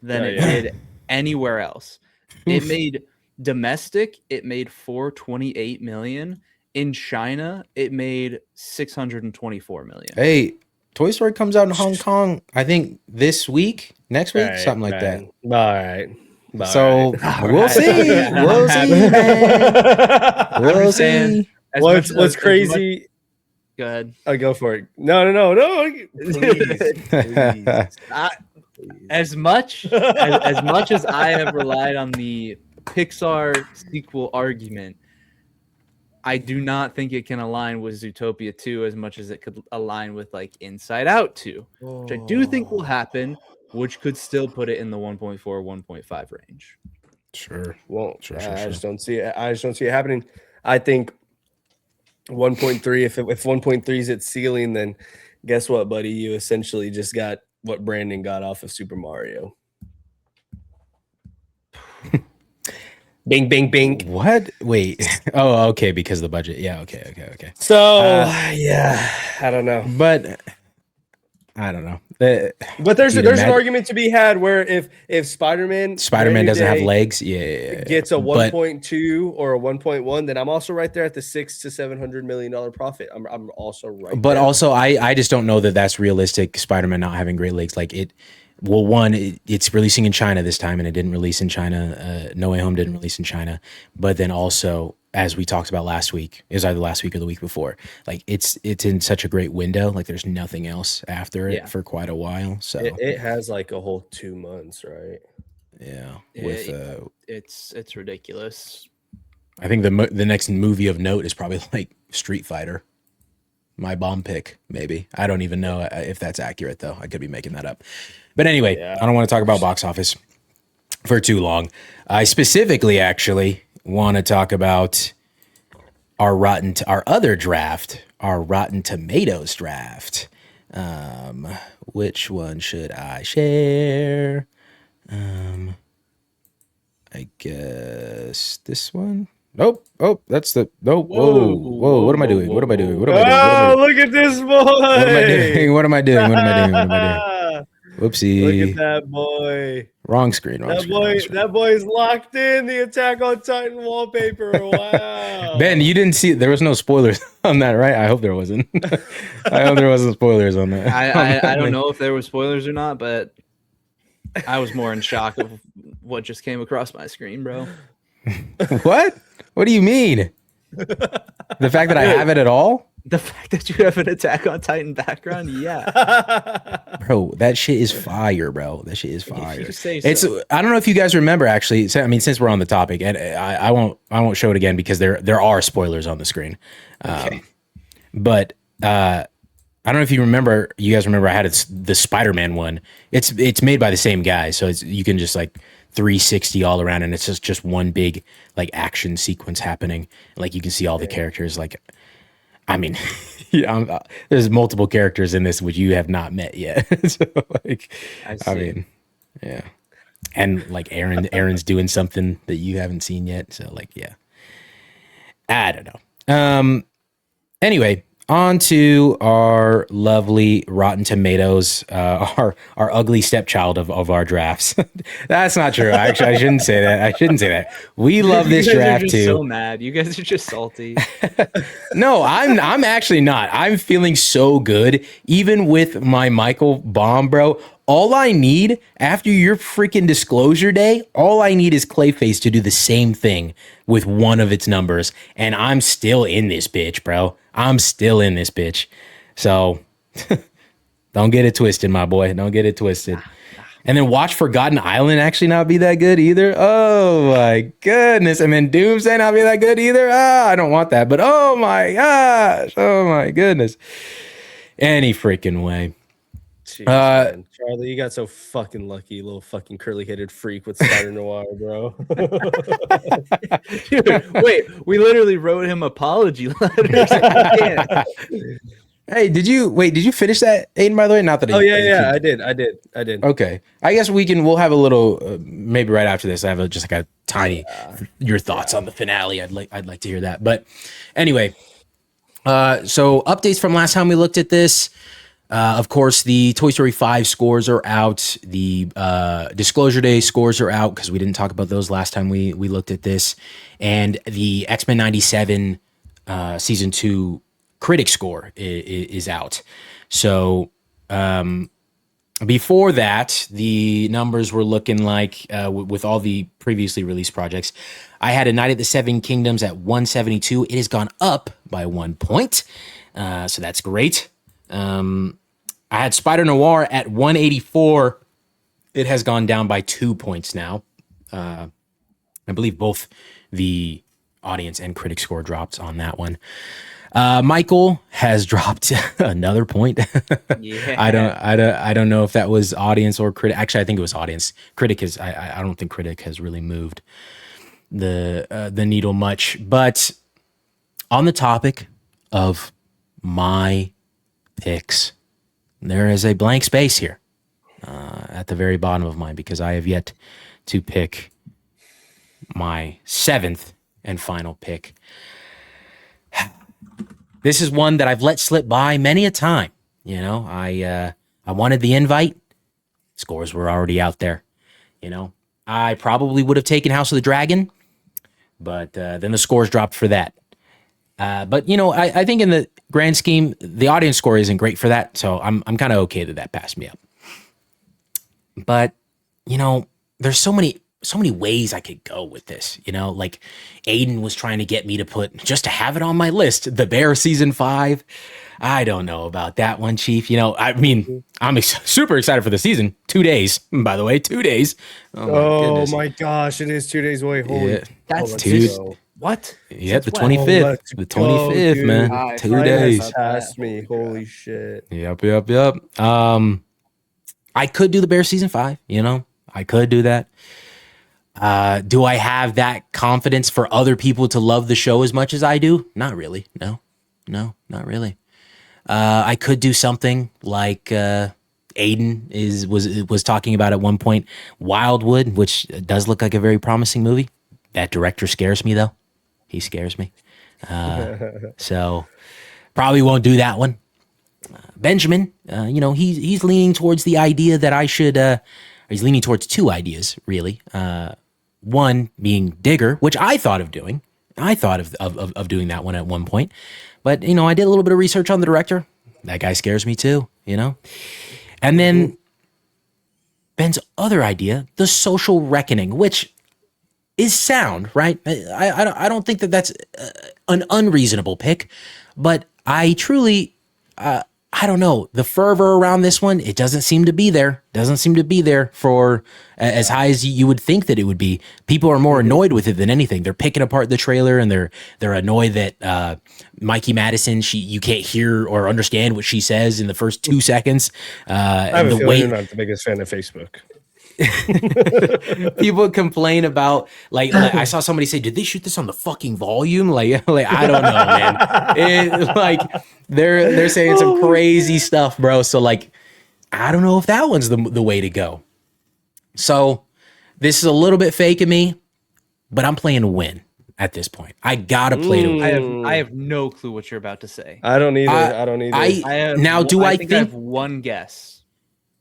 than it did anywhere else. It made domestic. It made $428 million. In China, it made $624 million. Hey. Toy Story comes out in Hong Kong, I think next week, something like that. All right. So we'll see. We'll see, man. We'll see. What's crazy? Go ahead. I'll go for it. No. Please. As much as I have relied on the Pixar sequel argument, I do not think it can align with Zootopia 2 as much as it could align with like Inside Out 2, which I do think will happen, which could still put it in the 1.4, 1.5 range. Sure. Well, I just don't see it. I just don't see it happening. I think 1.3, if 1.3 is its ceiling, then guess what, buddy? You essentially just got what Brandon got off of Super Mario. Bing, bing, bing. What? Wait. Oh, okay. Because of the budget. Yeah. Okay. So, yeah, I don't know. But I don't know. But there's an argument to be had where if Spider-Man doesn't have legs, gets a 1.2 or a 1.1, then I'm also right there at the $600 to $700 million profit. I'm also right. But also, I just don't know that that's realistic. Spider-Man not having great legs, like it. Well, one, it's releasing in China this time, and it didn't release in China. No Way Home didn't release in China, but then also, as we talked about last week, it was either last week or the week before. Like it's in such a great window. Like there's nothing else after it for quite a while. So it has like a whole 2 months, right? Yeah, it's ridiculous. I think the next movie of note is probably like Street Fighter. My bomb pick, maybe. I don't even know if that's accurate, though. I could be making that up. But anyway, I don't want to talk about box office for too long. I specifically actually want to talk about our other draft, our Rotten Tomatoes draft. Which one should I share? I guess this one. Nope. Oh, that's the nope. Whoa. What am I doing? What am I doing? Oh, look at this boy. What am I doing? Whoopsie. Look at that boy. Wrong screen. That boy's locked in the Attack on Titan wallpaper. Wow. Ben, you didn't see, there was no spoilers on that, right? I hope there wasn't. I hope there wasn't spoilers on that. I don't know if there were spoilers or not, but I was more in shock of what just came across my screen, bro. What? What do you mean? The fact that I have it at all? The fact that you have an Attack on Titan background, yeah. Bro, that shit is fire, bro. That shit is fire. It's I don't know if you guys remember actually. I mean, since we're on the topic, and I won't show it again because there are spoilers on the screen. Okay. But I don't know if you guys remember I had the Spider-Man one. It's made by the same guy, so you can just like 360 all around, and it's just one big like action sequence happening. Like you can see all the characters. Like, I mean, there's multiple characters in this which you have not met yet. So like, I mean, yeah, and like Aaron's doing something that you haven't seen yet. So like, yeah, I don't know. Anyway. On to our lovely Rotten Tomatoes, our ugly stepchild of our drafts. That's not true. Actually, I shouldn't say that. We love this draft too. So mad. You guys are just salty. No, I'm actually not. I'm feeling so good, even with my Michael bomb, bro. All I need after your freaking disclosure day, all I need is Clayface to do the same thing with one of its numbers, and I'm still in this bitch, bro. I'm still in this bitch. So don't get it twisted, my boy. Don't get it twisted. And then watch Forgotten Island actually not be that good either. Oh my goodness. And then Doomsday not be that good either. I don't want that. But oh my gosh. Oh my goodness. Any freaking way. Jeez, man. Charlie, you got so fucking lucky, you little fucking curly-headed freak with Spider Noir, bro. Dude, wait, we literally wrote him apology letters. Hey, did you finish that, Aiden, by the way? Not that. Oh, yeah, I did. Okay. I guess we'll have a little, maybe right after this, I have just like a tiny, your thoughts on the finale. I'd like to hear that. But anyway, so updates from last time we looked at this. Of course, the Toy Story 5 scores are out. The Disclosure Day scores are out because we didn't talk about those last time we looked at this. And the X-Men 97 Season 2 critic score is out. So before that, the numbers were looking like, with all the previously released projects, I had A Night at the Seven Kingdoms at 172. It has gone up by 1 point. So that's great. I had Spider Noir at 184. It has gone down by 2 points now. I believe both the audience and critic score dropped on that one. Michael has dropped another point. Yeah. I don't know if that was audience or critic. Actually, I think it was audience. Critic is I don't think critic has really moved the needle much. But on the topic of my picks, there is a blank space here at the very bottom of mine because I have yet to pick my seventh and final pick. This is one that I've let slip by many a time. You know, I wanted the invite. Scores were already out there. I probably would have taken House of the Dragon, but then the scores dropped for that. But I think in the grand scheme, the audience score isn't great for that, so I'm kind of okay that passed me up. But there's so many ways I could go with this. Like Aiden was trying to get me to put, just to have it on my list, The Bear season 5. I don't know about that one, Chief. I mean, I'm super excited for the season. 2 days, by the way, 2 days. Oh my gosh, it is 2 days away. Holy, yeah. That's 2. What? Yeah, the 25th. The 25th, man. 2 days. Past me. Holy shit. Yep. I could do The Bear season 5. I could do that. Do I have that confidence for other people to love the show as much as I do? Not really. No, not really. I could do something like Aiden was talking about at one point, Wildwood, which does look like a very promising movie. That director scares me, though. He scares me. So probably won't do that one. Benjamin, he's leaning towards the idea that I should. He's leaning towards 2 ideas, really. One being Digger, which I thought of doing. I thought of doing that one at one point. But, I did a little bit of research on the director. That guy scares me too, And then Ben's other idea, The Social Reckoning, which is sound, right? I don't think that's an unreasonable pick, but I truly, I don't know, the fervor around this one, it doesn't seem to be there. Doesn't seem to be there for as high as you would think that it would be. People are more annoyed with it than anything. They're picking apart the trailer and they're annoyed that Mikey Madison, you can't hear or understand what she says in the first 2 seconds. I have a feeling you're not the biggest fan of Facebook. People complain about like I saw somebody say, did they shoot this on the fucking volume? Like I don't know, man. They're saying some crazy stuff, bro. So I don't know if that one's the way to go. So this is a little bit fake of me, but I'm playing to win at this point. I gotta play to win. I have no clue what you're about to say. I don't either. I don't either. I think I have one guess.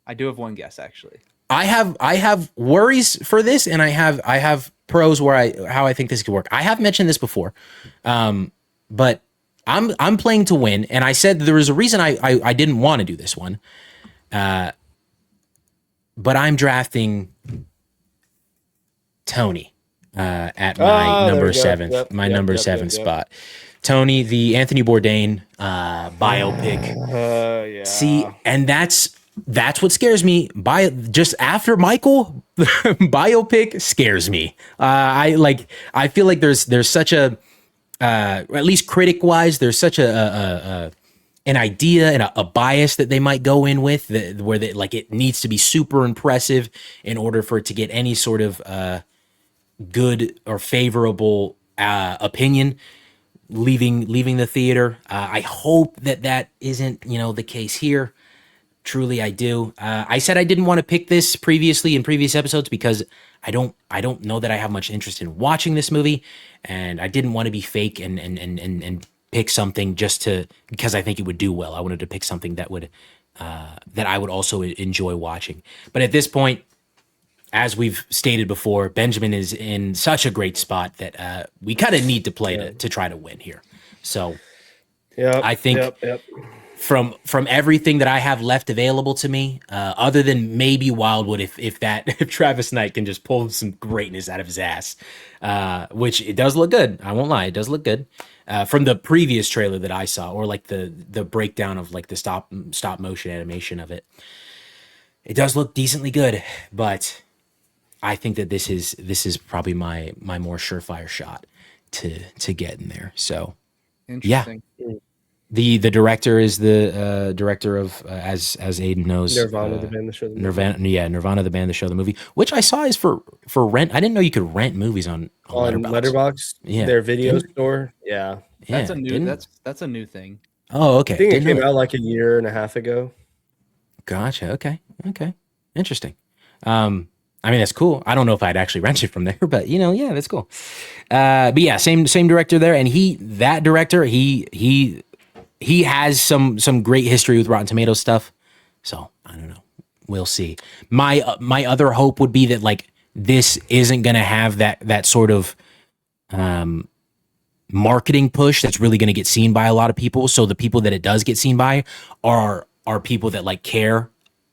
I do have one guess, actually. I have worries for this, and I have pros how I think this could work. I have mentioned this before, but I'm playing to win, and I said there was a reason I didn't want to do this one, but I'm drafting Tony at my number 7, number 7 spot. Tony, the Anthony Bourdain biopic. Yeah. See, and that's what scares me. Just after Michael, biopic scares me. I feel like there's such a at least critic wise, there's such an idea and a bias that they might go in with where it needs to be super impressive in order for it to get any sort of good or favorable opinion leaving the theater. I hope that isn't the case here. Truly, I do. I said I didn't want to pick this previously in previous episodes because I don't know that I have much interest in watching this movie, and I didn't want to be fake and pick something just because I think it would do well. I wanted to pick something that I would also enjoy watching. But at this point, as we've stated before, Benjamin is in such a great spot that we kind of need to play to try to win here. So, I think. Yep. From everything that I have left available to me, other than maybe Wildwood, if Travis Knight can just pull some greatness out of his ass, which it does look good. I won't lie, it does look good. From the previous trailer that I saw, or the breakdown of the stop motion animation of it, it does look decently good. But I think that this is probably my more surefire shot to get in there. So interesting. Yeah. The director is the director of as Aiden knows, Nirvana, the band, the show, the movie. Nirvana, the band, the show, the movie, which I saw is for rent. I didn't know you could rent movies on Letterboxd. Yeah, their video store. Yeah, that's a new thing. Oh, okay. I think it came out like a year and a half ago. Gotcha. Okay. Interesting. I mean, that's cool. I don't know if I'd actually rent it from there, but yeah, that's cool. But yeah, same director there, and he has some great history with Rotten Tomatoes stuff. So I don't know. We'll see. My other hope would be that like this isn't going to have that sort of marketing push that's really going to get seen by a lot of people. So the people that it does get seen by are people that like care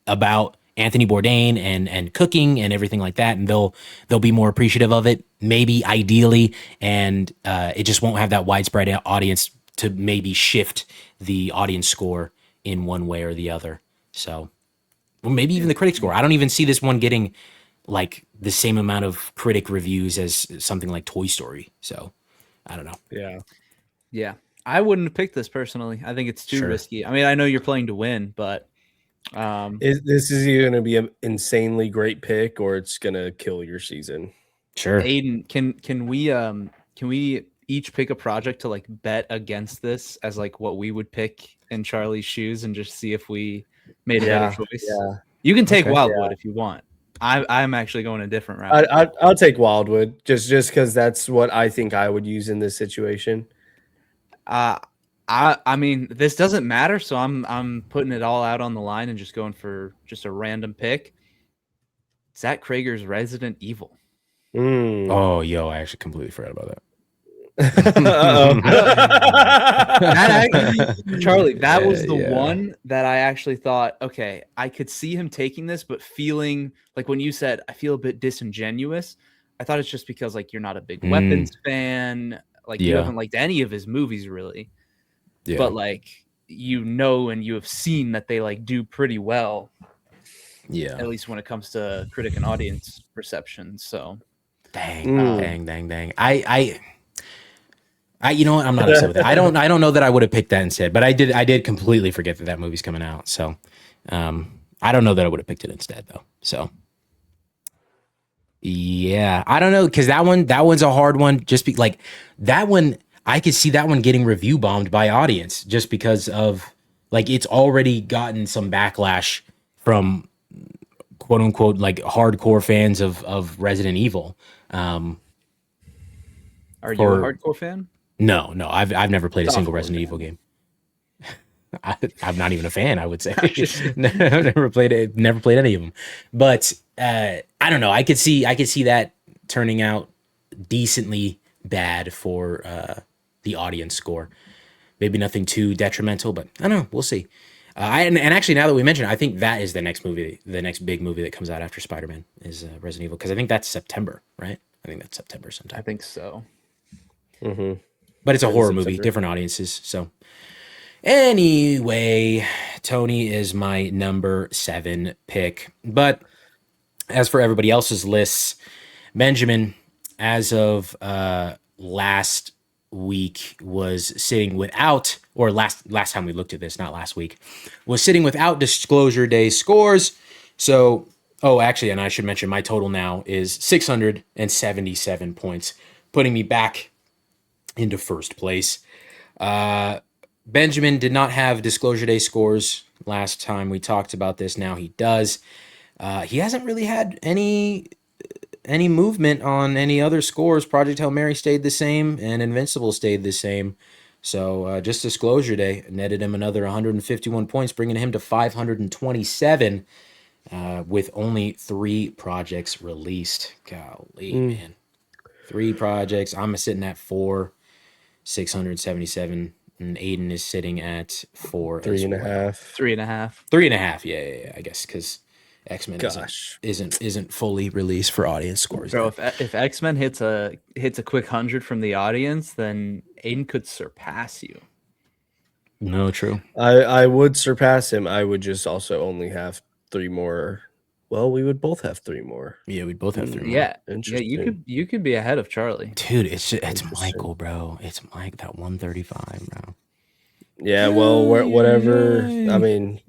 about Anthony Bourdain and cooking and everything like that, and they'll be more appreciative of it, maybe ideally, and it just won't have that widespread audience to maybe shift the audience score in one way or the other. So, well, maybe even the critic score. I don't even see this one getting like the same amount of critic reviews as something like Toy Story. So, I don't know. Yeah. I wouldn't have picked this personally. I think it's too risky. I mean, I know you're playing to win, but this is either going to be an insanely great pick or it's going to kill your season. Sure. Aiden, can we each pick a project to like bet against this as like what we would pick in Charlie's shoes and just see if we made a better choice? Yeah. You can take Wildwood if you want. I'm actually going a different route. I'll take Wildwood just because that's what I think I would use in this situation. I mean, this doesn't matter, so I'm putting it all out on the line and just going for just a random pick. Zach Krager's Resident Evil. Oh, yo, I actually completely forgot about that. Charlie, that was the one that I actually thought, okay, I could see him taking this, but feeling like when you said I feel a bit disingenuous, I thought it's just because like you're not a big Weapons fan, like you haven't liked any of his movies really. Yeah. But like and you have seen that they like do pretty well. Yeah. At least when it comes to critic and audience perception. So dang. I you know what? I'm not upset with that. I don't know that I would have picked that instead, but I did completely forget that movie's coming out. So I don't know that I would have picked it instead though. So yeah, I don't know, because that one's a hard one. Just like that one, I could see that one getting review bombed by audience just because of like it's already gotten some backlash from quote unquote like hardcore fans of Resident Evil. Are you a hardcore fan? No, I've never played a single Resident Evil game. I'm not even a fan, I would say. I've never played any of them. But I don't know. I could see that turning out decently bad for the audience score. Maybe nothing too detrimental, but I don't know. We'll see. And actually, now that we mentioned it, I think that is the next big movie that comes out after Spider-Man is Resident Evil, because I think that's September, right? I think that's September sometime. I think so. Mm-hmm. But it's a horror movie, different audiences. So anyway, Tony is my number 7 pick. But as for everybody else's lists, Benjamin, as of last week, was sitting without, or last time we looked at this, not last week, was sitting without Disclosure Day scores. So, actually, and I should mention my total now is 677 points, putting me back into first place. Benjamin did not have Disclosure Day scores last time we talked about this. Now he does. He hasn't really had any movement on any other scores. Project Hail Mary stayed the same, and Invincible stayed the same. So just Disclosure Day netted him another 151 points, bringing him to 527 with only 3 projects released. Golly, man. 3 projects. I'm sitting at 4. 677, and Aiden is sitting at 4. 3.5. 3.5. 3.5. Yeah. I guess because X-Men isn't fully released for audience scores. Bro, if X-Men hits a quick 100 from the audience, then Aiden could surpass you. No, true. I would surpass him. I would just also only have 3 more. Well, we would both have 3 more. Yeah, we'd both have 3 more. Yeah, you could be ahead of Charlie. Dude, it's Michael, bro. It's Mike, that 135, bro. Yeah, well, whatever. I mean,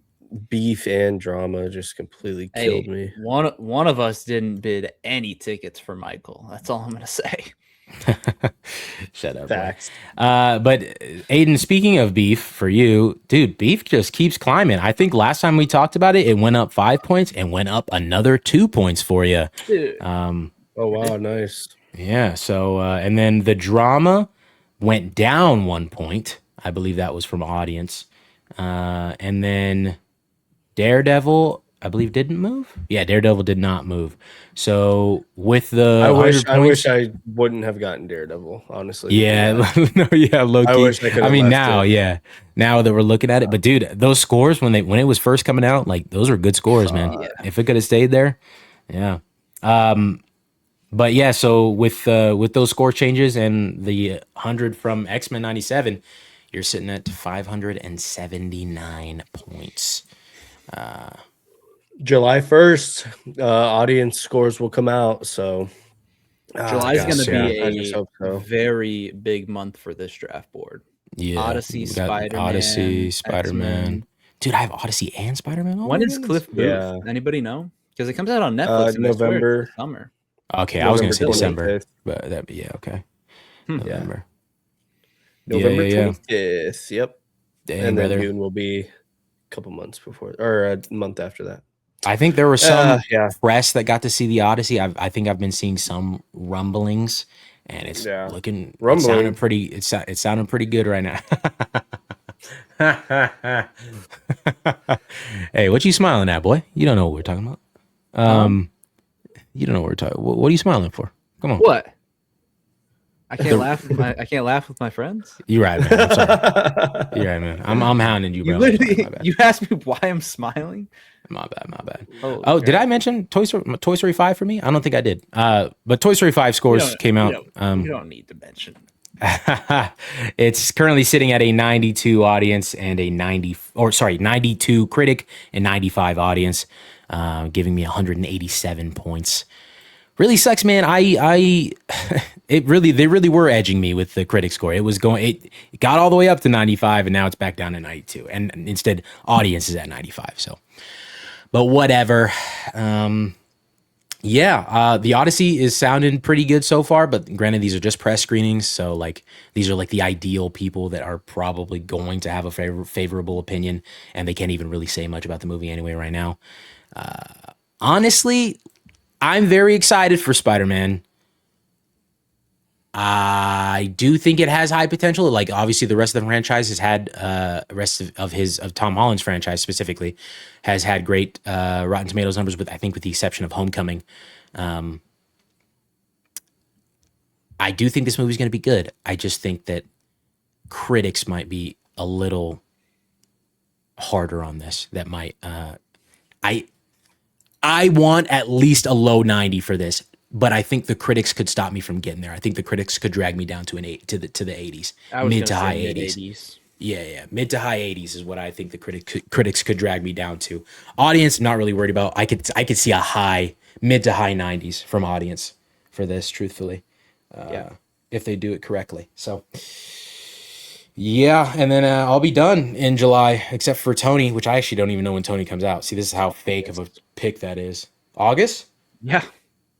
beef and drama just completely killed me. One of us didn't bid any tickets for Michael. That's all I'm gonna say. Shut up. Facts. But Aiden, speaking of beef for you, dude, beef just keeps climbing. I think last time we talked about it went up 5 points and went up another 2 points for you. Oh wow, nice. Yeah. So and then the drama went down 1 point. I believe that was from audience. And then Daredevil, I believe, didn't move. Yeah, Daredevil did not move. So with the I 100 wish points, I wouldn't have gotten Daredevil, honestly. yeah, no, yeah, low I key. wish I could I have mean, left now, it. yeah, now that we're looking at it, but dude, those scores when it was first coming out, like those were good scores, man. Yeah. If it could have stayed there, yeah. But yeah, so with those score changes and the 100 from X-Men 97, you're sitting at 579 points. July 1st, audience scores will come out. So July is going to I just be hope a so. very big month for this draft board. Yeah, Odyssey, we got Spider-Man, Odyssey, Spider-Man. X-Men. Dude, I have Odyssey and Spider-Man. Oh When my is goodness. Cliff Booth? Yeah. Anybody know? Because it comes out on Netflix in November. summer. Okay, I was gonna November say December, 25th. but that'd be okay. November. November Yeah. 25th. Yep. Dang, And then brother. Dune will be a couple months before, or a month after that. I think there was some yeah. press that got to see the Odyssey. I think I've been seeing some rumblings, and it's looking rumbling. It sounded pretty good right now. Hey, what you smiling at, boy? You don't know what we're talking about. You don't know what we're talking. What are you smiling for? Come on. What? I can't laugh with my friends. You're right, man. I'm sorry. You're right, man. I'm hounding you, bro. You literally, you asked me why I'm smiling. My bad. Oh, did I mention Toy Story 5 for me? I don't think I did. But Toy Story 5 scores came out. You don't need to mention. It's currently sitting at a 92 audience and a 92 critic and 95 audience, giving me 187 points. Really sucks, man. They really were edging me with the critic score. It got all the way up to 95 and now it's back down to 92. And instead audience is at 95. So, but whatever. The Odyssey is sounding pretty good so far, but granted, these are just press screenings. So like, these are like the ideal people that are probably going to have a favorable opinion, and they can't even really say much about the movie anyway right now. Honestly, I'm very excited for Spider-Man. I do think it has high potential. Like obviously the rest of the franchise has had of Tom Holland's franchise specifically has had great Rotten Tomatoes numbers, with the exception of Homecoming. I do think this movie's going to be good. I just think that critics might be a little harder on this. That might I want at least a low 90 for this, but I think the critics could stop me from getting there. I think the critics could drag me down to the 80s, mid to high 80s. Yeah, mid to high 80s is what I think the critics could drag me down to. Audience, not really worried about. I could see a mid to high 90s from audience for this, truthfully, if they do it correctly. So. Yeah, and then I'll be done in July, except for Tony, which I actually don't even know when Tony comes out. See, this is how fake of a pick that is. August? Yeah,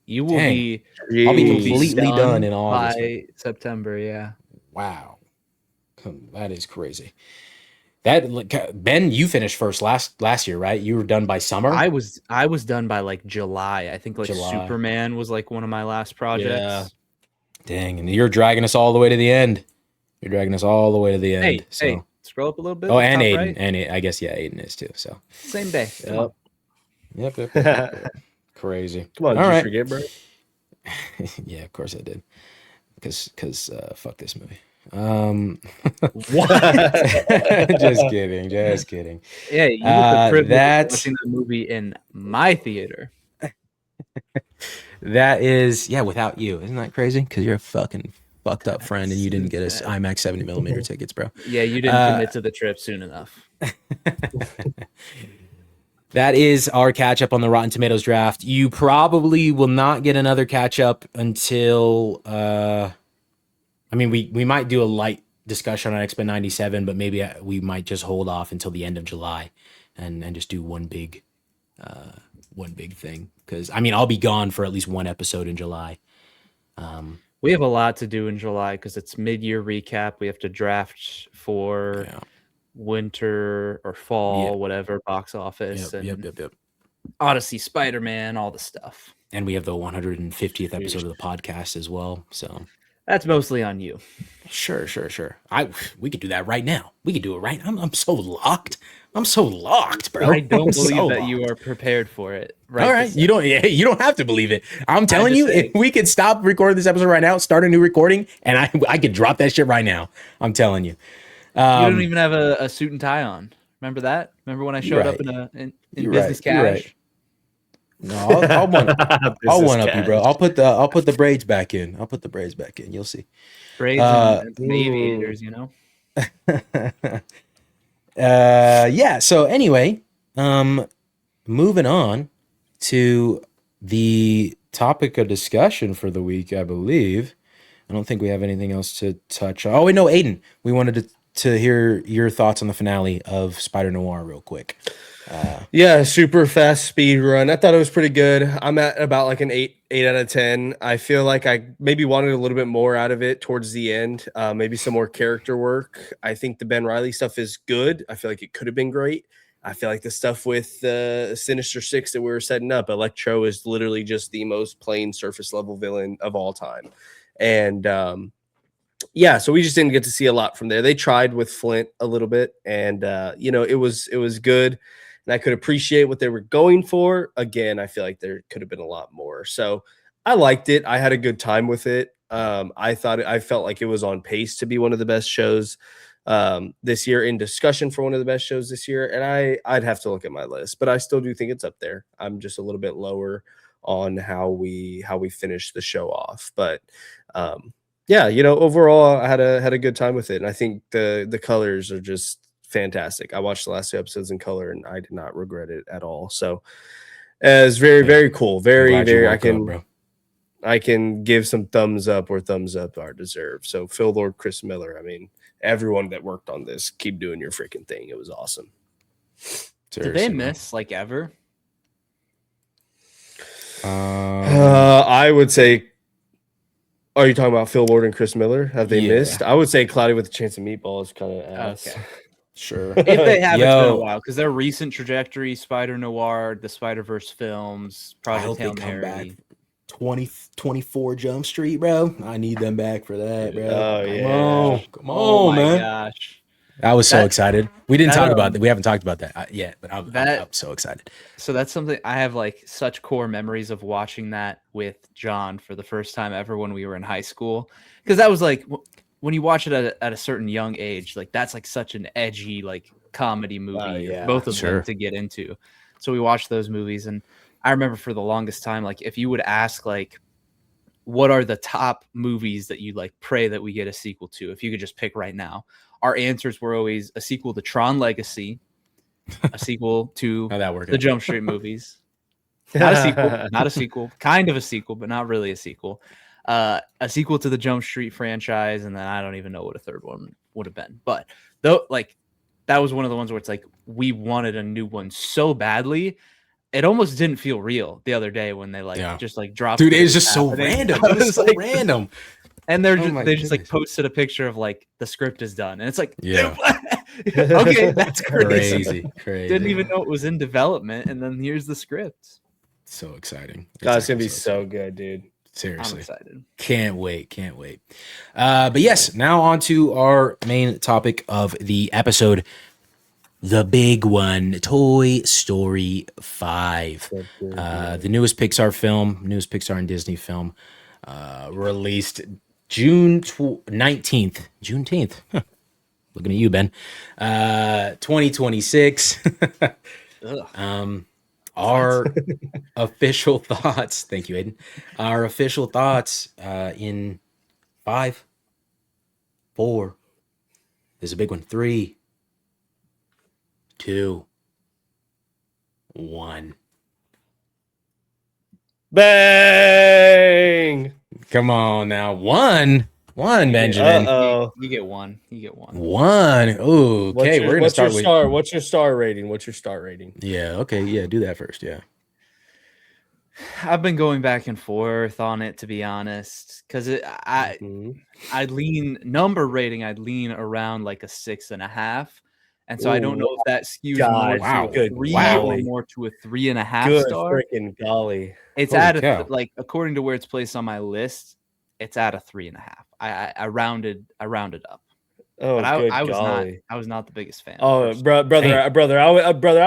you will be. I'll be completely done in August by September. Yeah. Wow, that is crazy. That Ben, you finished first last year, right? You were done by summer. I was done by like July. I think July. Superman was like one of my last projects. Yeah. Dang, and you're dragging us all the way to the end. You're dragging us all the way to the end. Hey, scroll up a little bit. Oh, and Aiden. Right. And I guess, Aiden is too. So same day. Yep. Crazy. Come on, did you forget, bro? Yeah, of course I did. Because fuck this movie. What? Just kidding. Yeah, you get the privilege of watching the movie in my theater. That is, without you. Isn't that crazy? Because you're a fucking fucked up friend and you didn't get us IMAX 70mm tickets, bro. Yeah, you didn't commit to the trip soon enough. That is our catch up on the Rotten Tomatoes draft. You probably will not get another catch up until we might do a light discussion on X-Men 97, but maybe we might just hold off until the end of July and just do one big thing, because I'll be gone for at least one episode in July. We have a lot to do in July because it's mid-year recap. We have to draft for winter or fall, whatever, box office. Yep. Odyssey, Spider-Man, all the stuff. And we have the 150th episode of the podcast as well. So That's mostly on you. Sure. We could do that right now. We could do it right. I'm so locked. I'm so locked, bro. I don't believe that you are prepared for it. Right. All right. You don't have to believe it. I'm telling you, if we could stop recording this episode right now, start a new recording, and I could drop that shit right now. I'm telling you. You don't even have a suit and tie on. Remember that? Remember when I showed up in business cash? Right. No, I'll one up you, bro. I'll put the braids back in. You'll see. Braids and some aviators, you know. Yeah. So anyway, moving on to the topic of discussion for the week, I believe. I don't think we have anything else to touch on. Oh, wait, no, Aiden. We wanted to hear your thoughts on the finale of Spider Noir real quick. Yeah, super fast speed run. I thought it was pretty good. I'm at about like an 8 out of 10. I feel like I maybe wanted a little bit more out of it towards the end. Maybe some more character work. I think the Ben Reilly stuff is good. I feel like it could have been great. I feel like the stuff with the Sinister Six that we were setting up, Electro is literally just the most plain surface level villain of all time. And yeah, so we just didn't get to see a lot from there. They tried with Flint a little bit, and it was good. And I could appreciate what they were going for. Again, I feel like there could have been a lot more. So I liked it. I had a good time with it. I felt like it was on pace to be one of the best shows this year, in discussion for one of the best shows this year. And I'd have to look at my list, but I still do think it's up there. I'm just a little bit lower on how we finish the show off. But yeah, overall I had a good time with it. And I think the colors are just fantastic. I watched the last 2 episodes in color and I did not regret it at all. So it's very, very cool. Very I can give some thumbs up where thumbs up are deserved. So Phil Lord, Chris Miller, I mean, everyone that worked on this, keep doing your freaking thing. It was awesome. Did they miss like ever? I would say, are you talking about Phil Lord and Chris Miller? Have they missed? I would say Cloudy with a Chance of Meatballs kind of ass. Okay. Sure. If they have, it's been a while, because their recent trajectory, Spider Noir, the Spider-Verse films, Project Hail Mary, 24 Jump Street, bro. I need them back for that, bro. Oh, yeah. Come on, man. Gosh. I was so excited. We didn't talk about that. We haven't talked about that yet, but I'm so excited. So that's something I have like such core memories of watching that with John for the first time ever when we were in high school. Because that was like, when you watch it at a certain young age, like that's like such an edgy like comedy movie, both of them to get into. So we watched those movies, and I remember for the longest time, like if you would ask like, what are the top movies that you like pray that we get a sequel to, if you could just pick right now, our answers were always a sequel to Tron Legacy, a sequel to the Jump Street movies, not a sequel, kind of a sequel, but not really a sequel. A sequel to the Jump Street franchise, and then I don't even know what a third one would have been. But though, like that was one of the ones where it's like we wanted a new one so badly, it almost didn't feel real the other day when they just like dropped. Dude, it was just so random. It was so random. And they just like posted a picture of like the script is done, and it's like, okay, that's crazy. Didn't even know it was in development, and then here's the script. So exciting. God, it's gonna be so good, dude. Seriously. I'm excited. Can't wait. But yes, now on to our main topic of the episode. The big one, Toy Story 5. The newest Pixar and Disney film, released June 19th. Huh. Looking at you, Ben. 2026. Our official thoughts. Thank you, Aiden. Our official thoughts in 5, 4. There's a big one. 3, 2, 1. Bang! Come on now. One, Benjamin. You get one. One. Ooh, okay. We're gonna start with what's your star rating? Yeah. Okay. Yeah. Do that first. Yeah. I've been going back and forth on it, to be honest, because I'd lean number rating. I'd lean around like a 6.5. And so I don't know if that skews more to a 3 or more to a 3.5 star. Freaking golly. It's at like according to where it's placed on my list, it's at a 3.5. I rounded up. Oh, but I was not the biggest fan. Oh, brother, I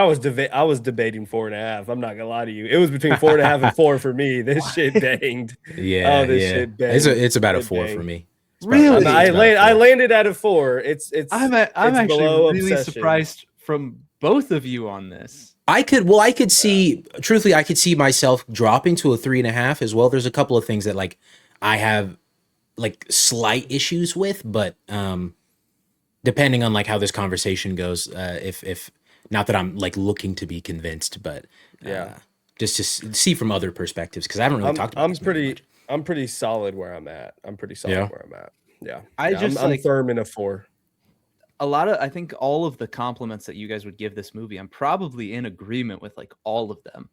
was debating 4.5. I'm not gonna lie to you. It was between 4.5 and 4 for me. This shit banged. Yeah, shit banged. It's about a 4 for me. Really? I landed at a 4. I'm actually really surprised from both of you on this. I could see, truthfully, I could see myself dropping to a 3.5 as well. There's a couple of things that like I have like slight issues with, but depending on like how this conversation goes, if not that I'm like looking to be convinced, but just to see from other perspectives, because I haven't really talked about I'm pretty solid where I'm at. Yeah. I'm firm in a 4. I think all of the compliments that you guys would give this movie, I'm probably in agreement with like all of them.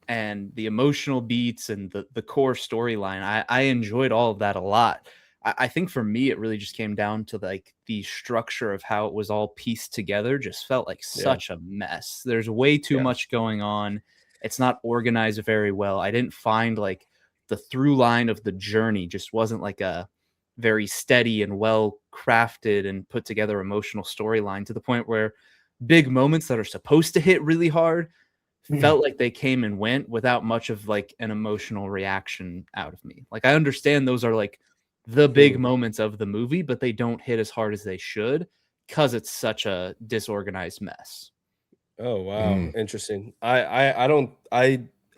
And the emotional beats and the core storyline, I enjoyed all of that a lot. I think for me, it really just came down to like the structure of how it was all pieced together. Just felt like such a mess. There's way too much going on. It's not organized very well. I didn't find like the through line of the journey just wasn't like a very steady and well crafted and put together emotional storyline, to the point where big moments that are supposed to hit really hard felt like they came and went without much of like an emotional reaction out of me. Like I understand those are like the big moments of the movie, but they don't hit as hard as they should because it's such a disorganized mess. Oh wow, interesting.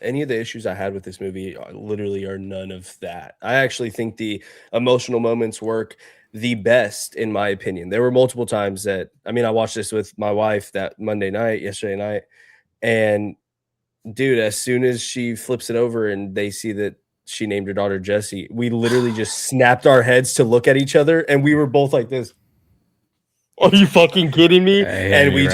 Any of the issues I had with this movie literally are none of that. I actually think the emotional moments work the best, in my opinion. There were multiple times that, I watched this with my wife that yesterday night, and dude, as soon as she flips it over and they see that she named her daughter Jessie, we literally just snapped our heads to look at each other, and we were both like this. Are you fucking kidding me? And we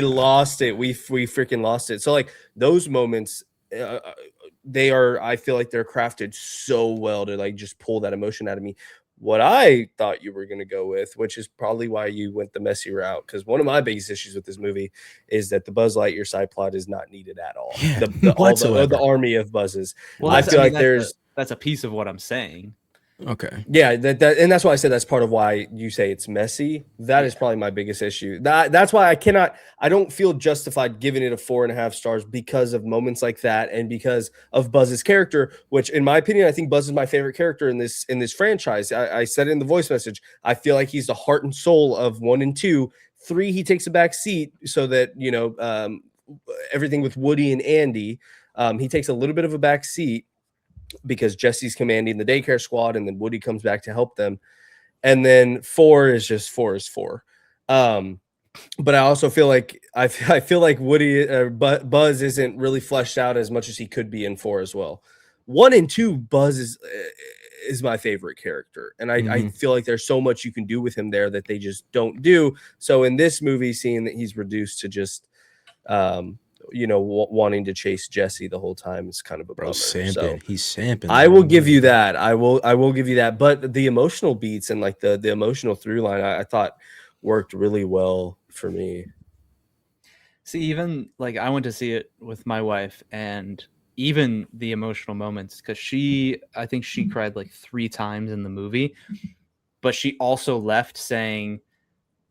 lost it. We freaking lost it. So like those moments, I feel like they're crafted so well to like just pull that emotion out of me. What I thought you were going to go with, which is probably why you went the messy route, because one of my biggest issues with this movie is that the Buzz Lightyear side plot is not needed at all. Yeah, the army of Buzzes. Well, I feel like that's a piece of what I'm saying. Okay. Yeah, and that's why I said that's part of why you say it's messy. That is probably my biggest issue. That's why I don't feel justified giving it a 4.5 stars because of moments like that, and because of Buzz's character, which in my opinion, I think Buzz is my favorite character in this franchise. I said it in the voice message. I feel like he's the heart and soul of 1 and 2. 3, he takes a back seat so that, everything with Woody and Andy, he takes a little bit of a back seat, because Jesse's commanding the daycare squad, and then Woody comes back to help them. And then 4 is just 4 is 4. But I also feel like I feel like Woody Buzz isn't really fleshed out as much as he could be in 4 as well. 1 and 2, Buzz is my favorite character, and I feel like there's so much you can do with him there that they just don't do. So in this movie, seeing that he's reduced to just wanting to chase Jesse the whole time is kind of a bummer. He's samping. I will give you that. I will give you that. But the emotional beats and like the emotional through line, I thought worked really well for me. See, even like I went to see it with my wife, and even the emotional moments, because I think she cried like 3 times in the movie, but she also left saying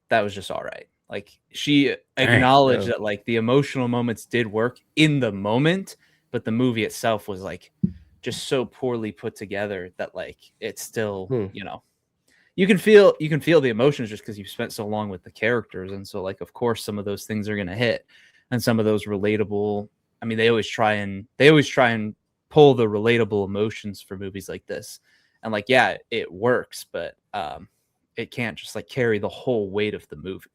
that was just all right. Like she acknowledged that like the emotional moments did work in the moment, but the movie itself was like just so poorly put together that like it's still, you can feel the emotions just because you've spent so long with the characters. And so like, of course, some of those things are going to hit, and some of those relatable. I mean, they always try and pull the relatable emotions for movies like this. And like, yeah, it works, but it can't just like carry the whole weight of the movie.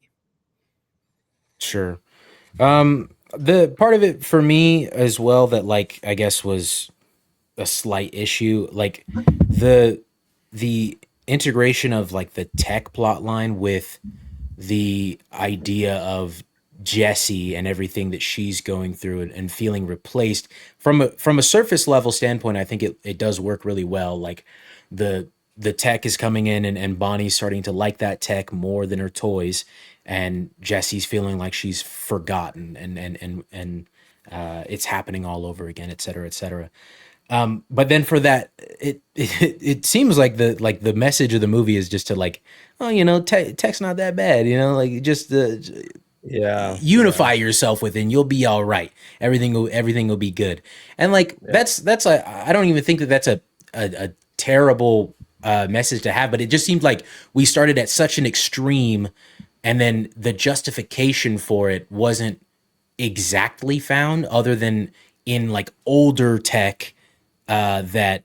Sure. The part of it for me as well that like I guess was a slight issue, like the integration of like the tech plot line with the idea of Jessie and everything that she's going through and feeling replaced from a surface level standpoint. I think it does work really well. Like the tech is coming in, and Bonnie's starting to like that tech more than her toys, and Jessie's feeling like she's forgotten, and it's happening all over again, et cetera, et cetera. But then for that, it seems like the message of the movie is just to like, oh, tech's not that bad, like just unify yourself with it and you'll be all right. Everything will be good. And like that's I don't even think that's a terrible message to have, but it just seemed like we started at such an extreme, and then the justification for it wasn't exactly found, other than in like older tech that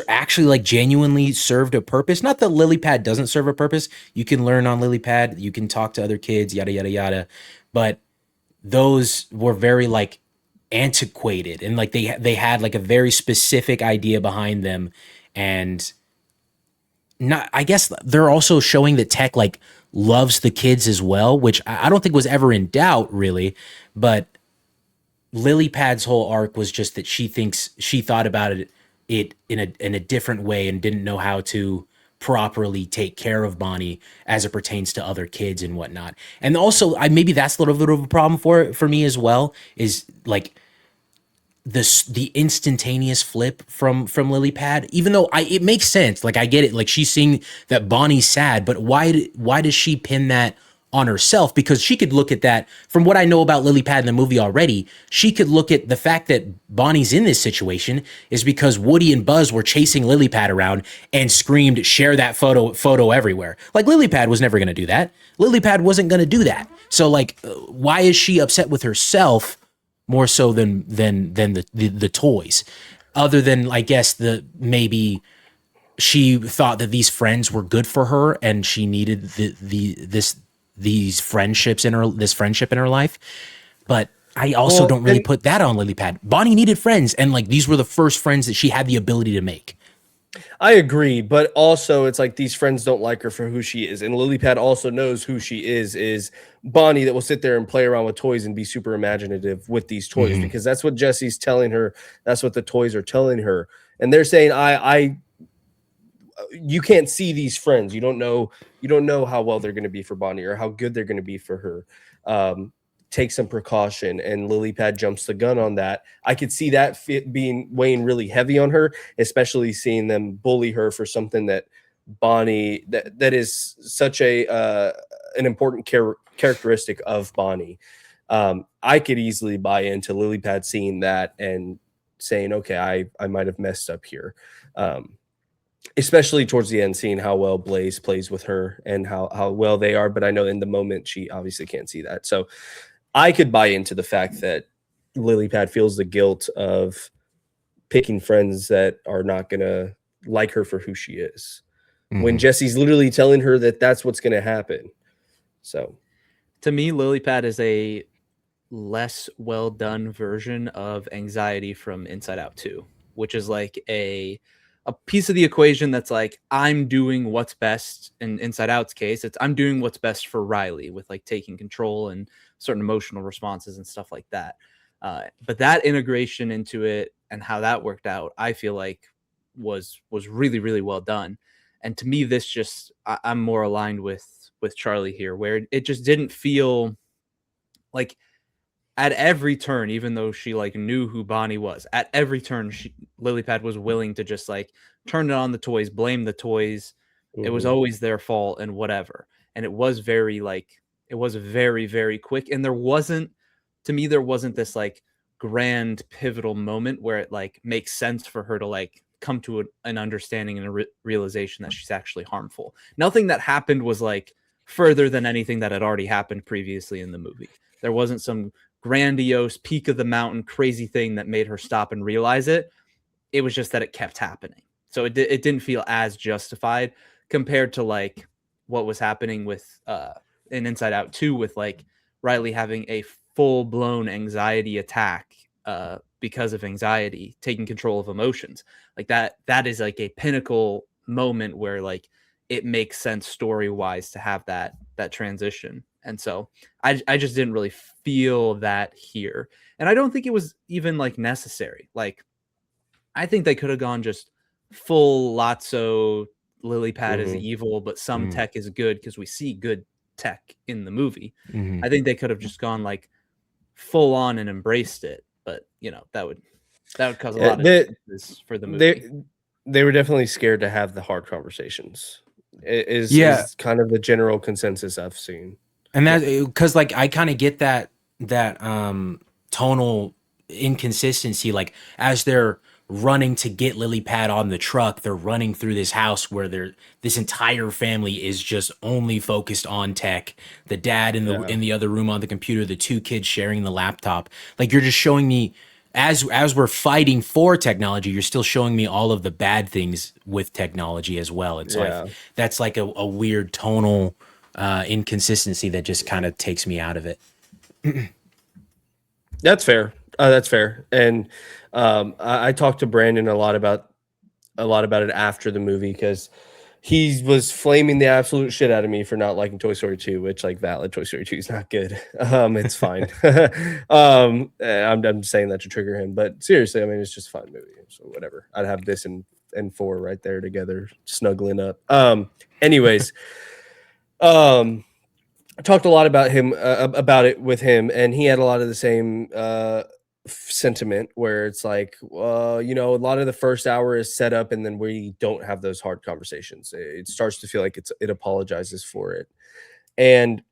actually like genuinely served a purpose. Not that lily pad doesn't serve a purpose. You can learn on lily pad, you can talk to other kids, yada yada yada, but those were very like antiquated, and like they had like a very specific idea behind them. And not, I guess they're also showing that tech like loves the kids as well, which I don't think was ever in doubt really. But lily pad's whole arc was just that she thought about it in a different way and didn't know how to properly take care of Bonnie as it pertains to other kids and whatnot. And also, maybe that's a little bit of a problem for me as well, is like the instantaneous flip from lily pad. Even though it makes sense, like I get it, like she's seeing that Bonnie's sad, but why does she pin that on herself? Because she could look at that, from what I know about lily pad in the movie already, she could look at the fact that Bonnie's in this situation is because Woody and Buzz were chasing lily pad around and screamed, share that photo everywhere. Like lily pad was never going to do that. Lily pad wasn't going to do that. So like, why is she upset with herself more so than the toys? Other than, I guess, maybe she thought that these friends were good for her and she needed this friendship in her life. But I also don't really put that on lily pad. Bonnie needed friends, and like these were the first friends that she had the ability to make. I agree, but also it's like these friends don't like her for who she is, and Lilypad also knows who she is Bonnie that will sit there and play around with toys and be super imaginative with these toys, because that's what Jesse's telling her. That's what the toys are telling her, and they're saying, you can't see these friends. You don't know how well they're going to be for Bonnie or how good they're going to be for her. Take some precaution, and Lilypad jumps the gun on that. I could see that weighing really heavy on her, especially seeing them bully her for something that Bonnie that is such an important characteristic of Bonnie. I could easily buy into Lilypad seeing that and saying, okay, I might have messed up here. Especially towards the end, seeing how well Blaze plays with her and how well they are. But I know in the moment, she obviously can't see that. So I could buy into the fact that Lilypad feels the guilt of picking friends that are not going to like her for who she is, when Jesse's literally telling her that that's what's going to happen. So to me, Lilypad is a less well done version of Anxiety from Inside Out 2, which is like a piece of the equation that's like, I'm doing what's best. In Inside Out's case, it's I'm doing what's best for Riley with like taking control and certain emotional responses and stuff like that. But that integration into it and how that worked out, I feel like was really, really well done. And to me, this just, I'm more aligned with Charlie here, where it just didn't feel like at every turn, even though she like knew who Bonnie was, at every turn, Lilypad was willing to just like turn it on the toys, blame the toys. It was always their fault and whatever. And it was very very, very quick. And there wasn't this like grand pivotal moment where it like makes sense for her to like come to an understanding and a realization that she's actually harmful. Nothing that happened was like further than anything that had already happened previously in the movie. There wasn't some grandiose peak of the mountain crazy thing that made her stop and realize it. It was just that it kept happening. So it didn't feel as justified compared to like what was happening with in Inside Out 2, with like Riley having a full-blown anxiety attack because of anxiety, taking control of emotions. Like that is like a pinnacle moment where like it makes sense story-wise to have that transition. And so I just didn't really feel that here. And I don't think it was even like necessary. Like, I think they could have gone just full Lotso, Lilypad is evil, but some tech is good, because we see good tech in the movie. I think they could have just gone like full on and embraced it. But, that would That would cause a lot of differences for the movie. They were definitely scared to have the hard conversations. Is kind of the general consensus I've seen. And that, because like I kind of get that tonal inconsistency, like as they're running to get Lily Pad on the truck, they're running through this house where this entire family is just only focused on tech. The dad in the other room on the computer, the two kids sharing the laptop. Like you're just showing me as we're fighting for technology, you're still showing me all of the bad things with technology as well. It's like that's like a weird tonal inconsistency that just kind of takes me out of it. That's fair. That's fair. And I talked to Brandon a lot about it after the movie, because he was flaming the absolute shit out of me for not liking Toy Story 2, which, like, valid. Toy Story 2 is not good. It's fine. I'm saying that to trigger him, but seriously, I mean, it's just a fun movie. So whatever. I'd have this and 4 right there together, snuggling up. Anyways, I talked a lot about him about it with him, and he had a lot of the same sentiment where it's like, you know, a lot of the first hour is set up, and then we don't have those hard conversations. It starts to feel like it apologizes for it, and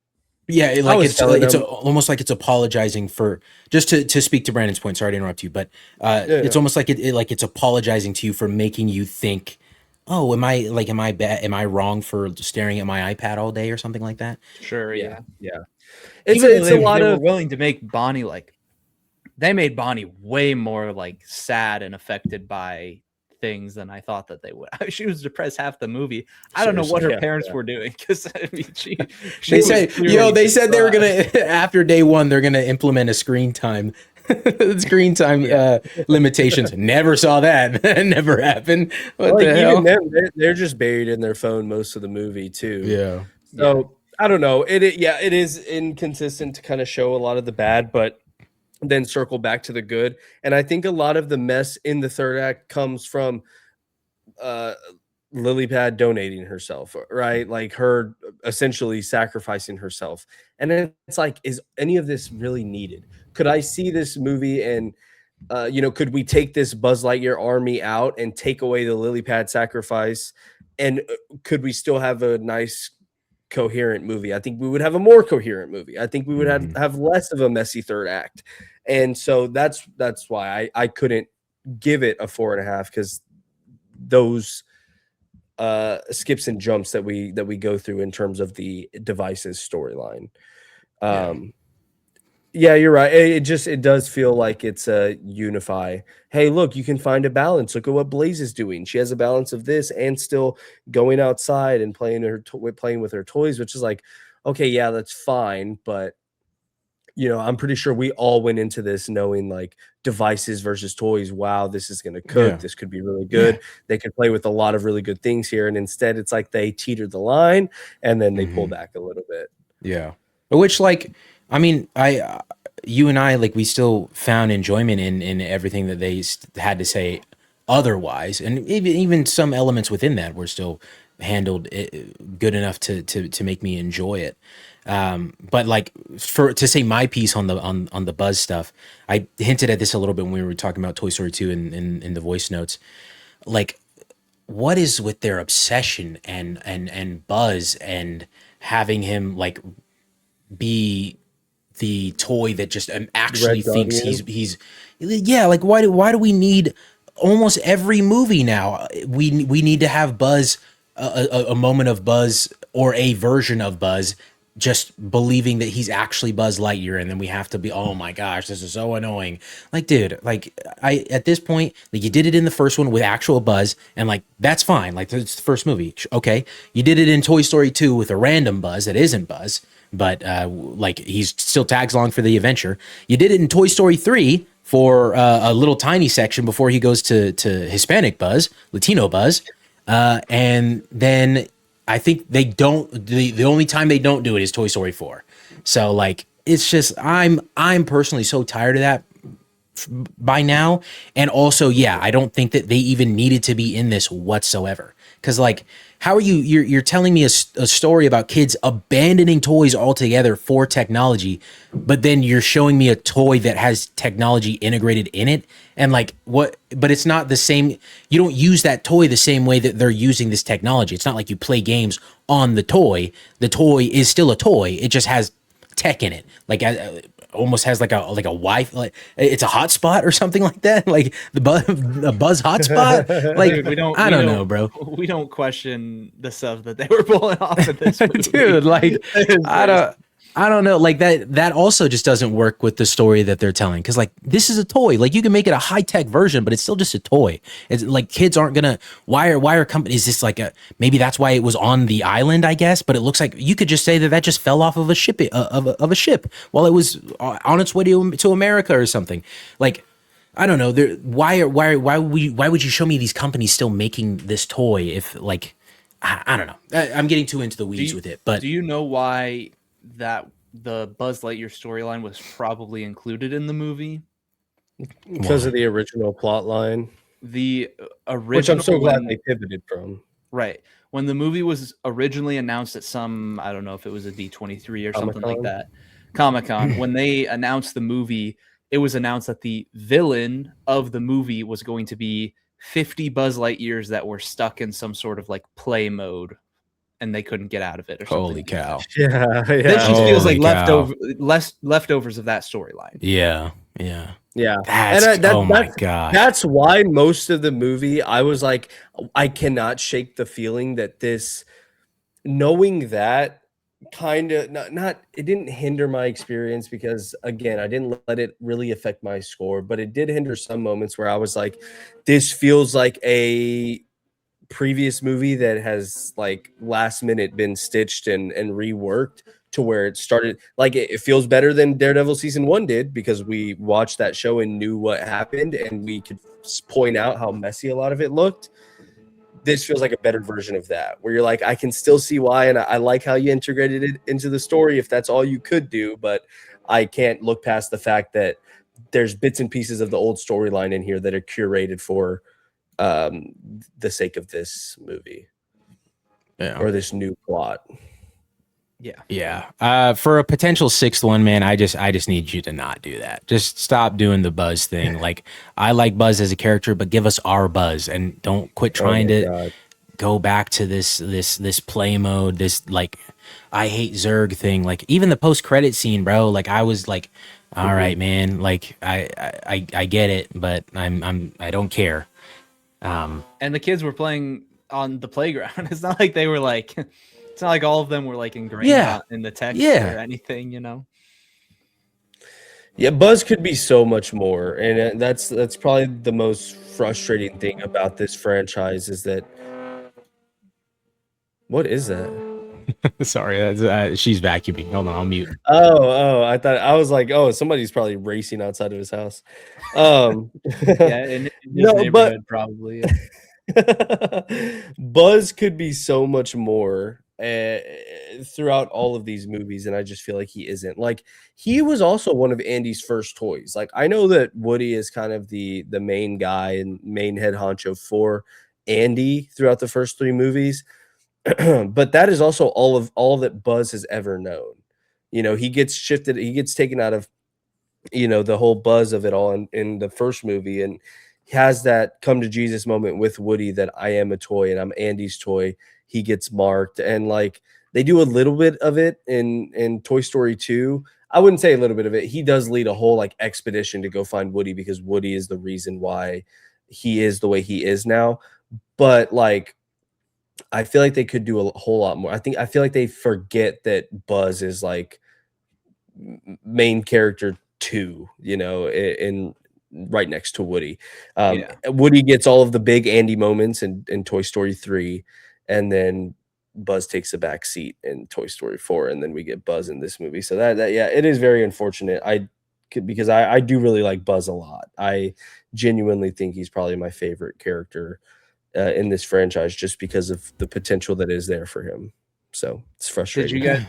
it's almost like it's apologizing for, just to speak to Brandon's point. Sorry to interrupt you, but it's almost like it's apologizing to you for making you think, oh, am I wrong for staring at my iPad all day or something like that? Sure, yeah. It's a lot of willing to make Bonnie, like, they made Bonnie way more like sad and affected by things than I thought that they would. She was depressed half the movie. I don't know what her parents were doing, because I mean, they said they were gonna, after day 1 they're gonna implement a screen time limitations. Never saw that. Never happened. What the hell? Even them, they're just buried in their phone most of the movie too. Yeah. So I don't know. It is inconsistent to kind of show a lot of the bad, but then circle back to the good. And I think a lot of the mess in the third act comes from Lily Pad donating herself, right? Like her essentially sacrificing herself. And then it's like, is any of this really needed? Could I see this movie and, could we take this Buzz Lightyear army out and take away the Lily Pad sacrifice? And could we still have a nice, coherent movie? I think we would have a more coherent movie. I think we would have less of a messy third act. And so that's why I couldn't give it a 4.5, because those skips and jumps that we go through in terms of the devices storyline. Yeah, you're right. It does feel like it's a unify. Hey, look, you can find a balance. Look at what Blaze is doing. She has a balance of this and still going outside and playing with her toys, which is like, okay, yeah, that's fine. But, I'm pretty sure we all went into this knowing, like, devices versus toys. Wow, this is going to cook. Yeah. This could be really good. Yeah. They could play with a lot of really good things here. And instead, it's like they teetered the line and then they pull back a little bit. Yeah. Which, like, I mean, you and I, like, we still found enjoyment in everything that they had to say otherwise. And even some elements within that were still handled good enough to make me enjoy it. But like, to say my piece on the Buzz stuff, I hinted at this a little bit when we were talking about Toy Story 2 in the voice notes. Like, what is with their obsession and Buzz and having him, like, be the toy that just actually thinks he's like, why do we need almost every movie now? We need to have Buzz, a moment of Buzz or a version of Buzz just believing that he's actually Buzz Lightyear, and then we have to be, oh my gosh, this is so annoying. Like, dude, like, at this point, like, you did it in the first one with actual Buzz, and like, that's fine. Like, it's the first movie. Okay. You did it in Toy Story 2 with a random Buzz that isn't Buzz, but like, he's still tags along for the adventure. You did it in Toy Story 3 for a little tiny section before he goes to Hispanic Buzz, Latino Buzz, and then I think they don't. The only time they don't do it is Toy Story 4. So, like, it's just, I'm personally so tired of that by now. And also, yeah, I don't think that they even needed to be in this whatsoever. Because like, how are you're telling me a story about kids abandoning toys altogether for technology, but then you're showing me a toy that has technology integrated in it, and like what? But it's not the same. You don't use that toy the same way that they're using this technology. It's not like you play games on the toy. The toy is still a toy. It just has tech in it, like almost has like a Wi-Fi, like it's a hotspot or something like that, like the buzz hotspot. Like dude, I don't know, bro. We don't question the stuff that they were pulling off at this movie. Dude. Like I don't know, like that also just doesn't work with the story that they're telling, because like this is a toy. Like you can make it a high-tech version, but it's still just a toy. It's like kids aren't gonna why are companies this like a, maybe that's why it was on the island, I guess, but it looks like you could just say that just fell off of a ship of a ship while it was on its way to America or something. Like I don't know, why would you show me these companies still making this toy if like I don't know. I'm getting too into the weeds with it, but do you know why that the Buzz Lightyear storyline was probably included in the movie? Because of the original plot line. The original, which I'm so glad they pivoted from. Right. When the movie was originally announced at some, I don't know if it was a D23 or something like that, Comic-Con, when they announced the movie, it was announced that the villain of the movie was going to be 50 Buzz Lightyears that were stuck in some sort of like play mode, and they couldn't get out of it or something. Holy cow. Yeah. This just feels like leftovers of that storyline. Yeah. Oh my god. That's why most of the movie I was like, I cannot shake the feeling that this, knowing that kind of not it didn't hinder my experience, because again, I didn't let it really affect my score, but it did hinder some moments where I was like, this feels like a previous movie that has like last minute been stitched and reworked to where it started. Like it feels better than Daredevil season 1 did, because we watched that show and knew what happened and we could point out how messy a lot of it looked. This feels like a better version of that, where you're like, I can still see why, and I like how you integrated it into the story if that's all you could do, but I can't look past the fact that there's bits and pieces of the old storyline in here that are curated for the sake of this movie, or this new plot. For a potential 6th one, man, I just need you to not do that. Just stop doing the Buzz thing. Like, I like Buzz as a character, but give us our Buzz, and don't quit trying to go back to this play mode, this like I hate Zurg thing. Like even the post-credit scene, bro, like I was like, all right, man, like I get it, but I don't care. And the kids were playing on the playground. It's not like they were like, it's not like all of them were like ingrained in the text or anything, you know? Yeah, Buzz could be so much more. And that's probably the most frustrating thing about this franchise is that, what is that? Sorry, she's vacuuming. Hold on, I'll mute. Oh, I was like, oh, somebody's probably racing outside of his house. In his neighborhood, probably. Buzz could be so much more throughout all of these movies, and I just feel like he isn't. Like, he was also one of Andy's first toys. Like, I know that Woody is kind of the main guy and main head honcho for Andy throughout the first 3 movies. But that is also all that Buzz has ever known. You know, he gets shifted, he gets taken out of, you know, the whole buzz of it all in the first movie, and has that come to Jesus moment with Woody that I am a toy and I'm Andy's toy. He gets marked, and like they do a little bit of it in Toy Story 2. I wouldn't say a little bit of it. He does lead a whole like expedition to go find Woody, because Woody is the reason why he is the way he is now. But like, I feel like they could do a whole lot more. I feel like they forget that Buzz is like main character 2, you know, in right next to Woody. Woody gets all of the big Andy moments in Toy Story 3, and then Buzz takes a back seat in Toy Story 4, and then we get Buzz in this movie. So that it is very unfortunate. Because I do really like Buzz a lot. I genuinely think he's probably my favorite character in this franchise, just because of the potential that is there for him. So it's frustrating. Did you guys?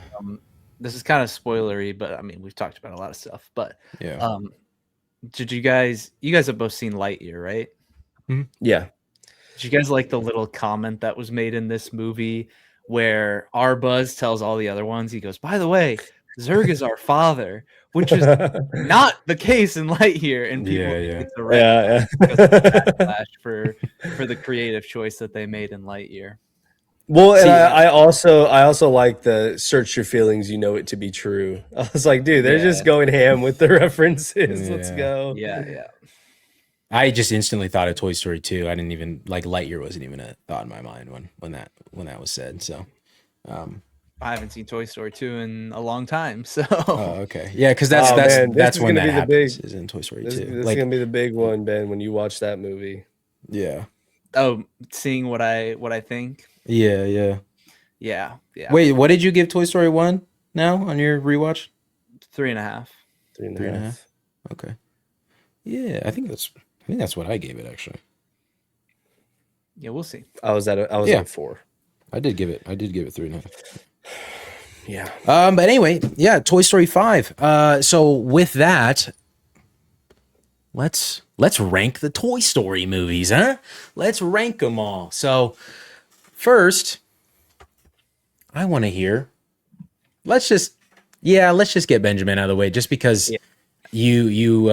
This is kind of spoilery, but I mean, we've talked about a lot of stuff. But Did you guys have both seen Lightyear, right? Yeah. Did you guys like the little comment that was made in this movie where our Buzz tells all the other ones, he goes, by the way, Zurg is our father, which is not the case in Lightyear, and people think it's a because of the backlash for the creative choice that they made in Lightyear. Well, and I also like the search your feelings, you know it to be true. I was like, dude, they're just going ham with the references. Yeah. Let's go. Yeah. I just instantly thought of Toy Story 2. I didn't even like Lightyear wasn't even a thought in my mind when that was said. So I haven't seen Toy Story 2 in a long time. So okay. Yeah, because that's when that happens is in Toy Story 2. This is gonna be the big one, Ben, when you watch that movie. Yeah. Oh, seeing what I think. Yeah. Wait, what did you give Toy Story 1 now on your rewatch? 3.5. 3.5. Okay. Yeah, I think that's what I gave it actually. Yeah, we'll see. I was at 4. I did give it 3.5. Yeah. But anyway, yeah, Toy Story 5. So with that, let's rank the Toy Story movies, huh? Let's rank them all. So first, I want to hear. Let's just get Benjamin out of the way, just because you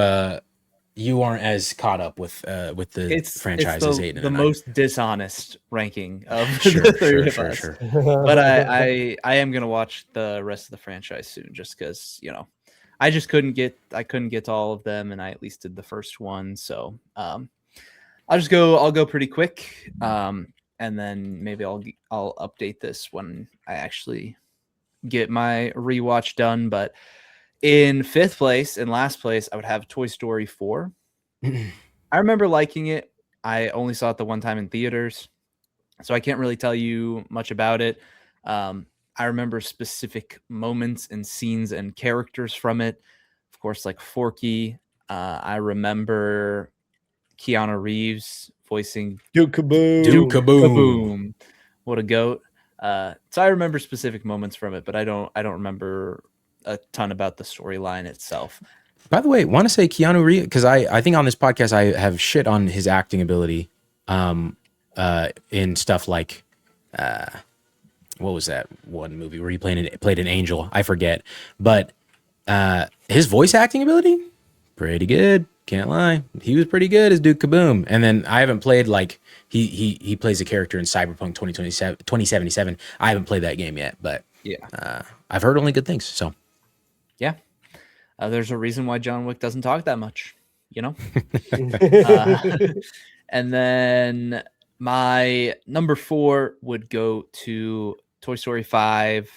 aren't as caught up with the franchise as Aiden. The most dishonest ranking of the three of us. Sure. But I am gonna watch the rest of the franchise soon, just because I couldn't get to all of them, and I at least did the first one. So I'll go pretty quick, and then maybe I'll update this when I actually get my rewatch done. But in fifth place and last place, I would have Toy Story 4. I remember liking it. I only saw it the one time in theaters, so I can't really tell you much about it. I remember specific moments and scenes and characters from it. Of course, like Forky. I remember Keanu Reeves voicing Duke Kaboom. Duke Kaboom. What a goat. So I remember specific moments from it, but I don't remember a ton about the storyline itself. By the way, want to say Keanu Reeves, because I think on this podcast I have shit on his acting ability in stuff like what was that one movie where he played an angel? I forget. But his voice acting ability, pretty good. Can't lie. He was pretty good as Duke Kaboom. And then I haven't played, like, he plays a character in Cyberpunk 2077. I haven't played that game yet, but yeah, I've heard only good things. So yeah, there's a reason why John Wick doesn't talk that much, and then my number 4 would go to Toy Story 5.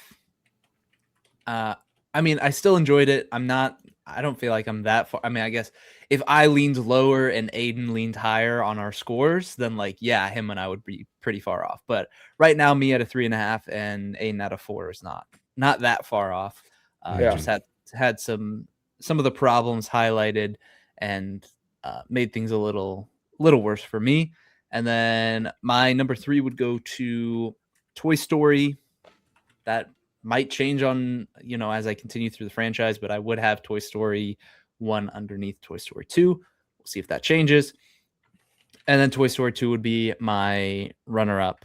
I mean, I still enjoyed it. I don't feel like I'm that far. I mean, I guess if I leaned lower and Aiden leaned higher on our scores, then him and I would be pretty far off. But right now, me at a 3.5 and Aiden at a 4 is not that far off. Just had some of the problems highlighted and made things a little worse for me. And then my number 3 would go to Toy Story. That might change on, as I continue through the franchise, but I would have Toy Story 1 underneath Toy Story 2. We'll see if that changes. And then Toy Story 2 would be my runner-up,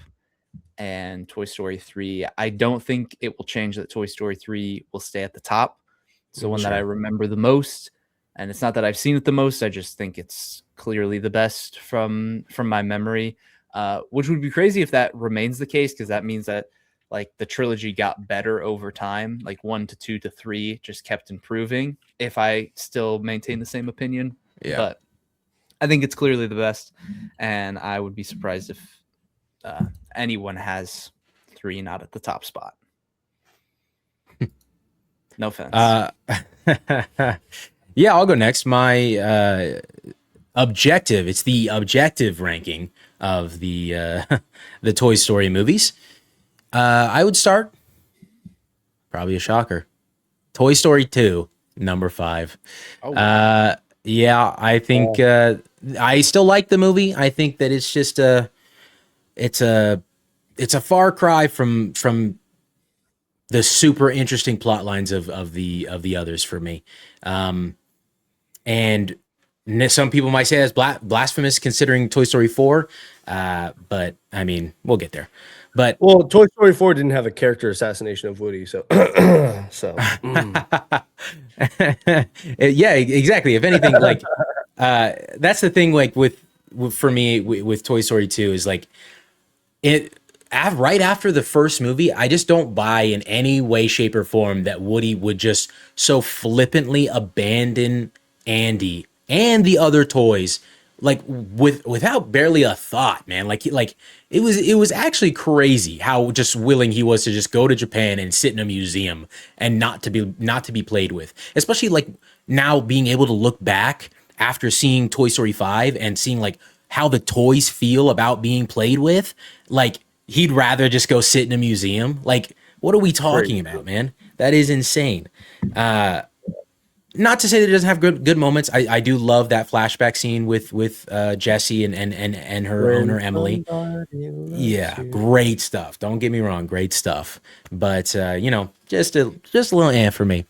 and Toy Story 3. I don't think it will change that Toy Story 3 will stay at the top. It's the one that I remember the most. And it's not that I've seen it the most. I just think it's clearly the best from my memory, which would be crazy if that remains the case, because that means that the trilogy got better over time, 1 to 2 to 3 just kept improving, if I still maintain the same opinion. Yeah. But I think it's clearly the best, and I would be surprised if anyone has 3 not at the top spot. No offense. Yeah, I'll go next. My objective, it's the objective ranking of the Toy Story movies. I would start, probably a shocker, Toy Story 2, number 5. Oh, wow. Yeah, I think I still like the movie. I think that it's just it's a far cry from the super interesting plot lines of the others for me. And some people might say that's blasphemous considering Toy Story 4, but I mean, we'll get there. But well, Toy Story 4 didn't have a character assassination of Woody, so yeah, exactly. If anything, like that's the thing. Like for me with Toy Story 2 is like right after the first movie, I just don't buy in any way, shape, or form that Woody would just so flippantly abandon Andy and the other toys, like without barely a thought, man. Like it was actually crazy how just willing he was to just go to Japan and sit in a museum and not to be played with. Especially like now being able to look back after seeing Toy Story 5 and seeing like how the toys feel about being played with, like he'd rather just go sit in a museum. Like, what are we talking about, man? That is insane. Not to say that it doesn't have good moments. I do love that flashback scene with Jessie and her owner Emily. Yeah, great stuff. Don't get me wrong, great stuff. But just a little for me.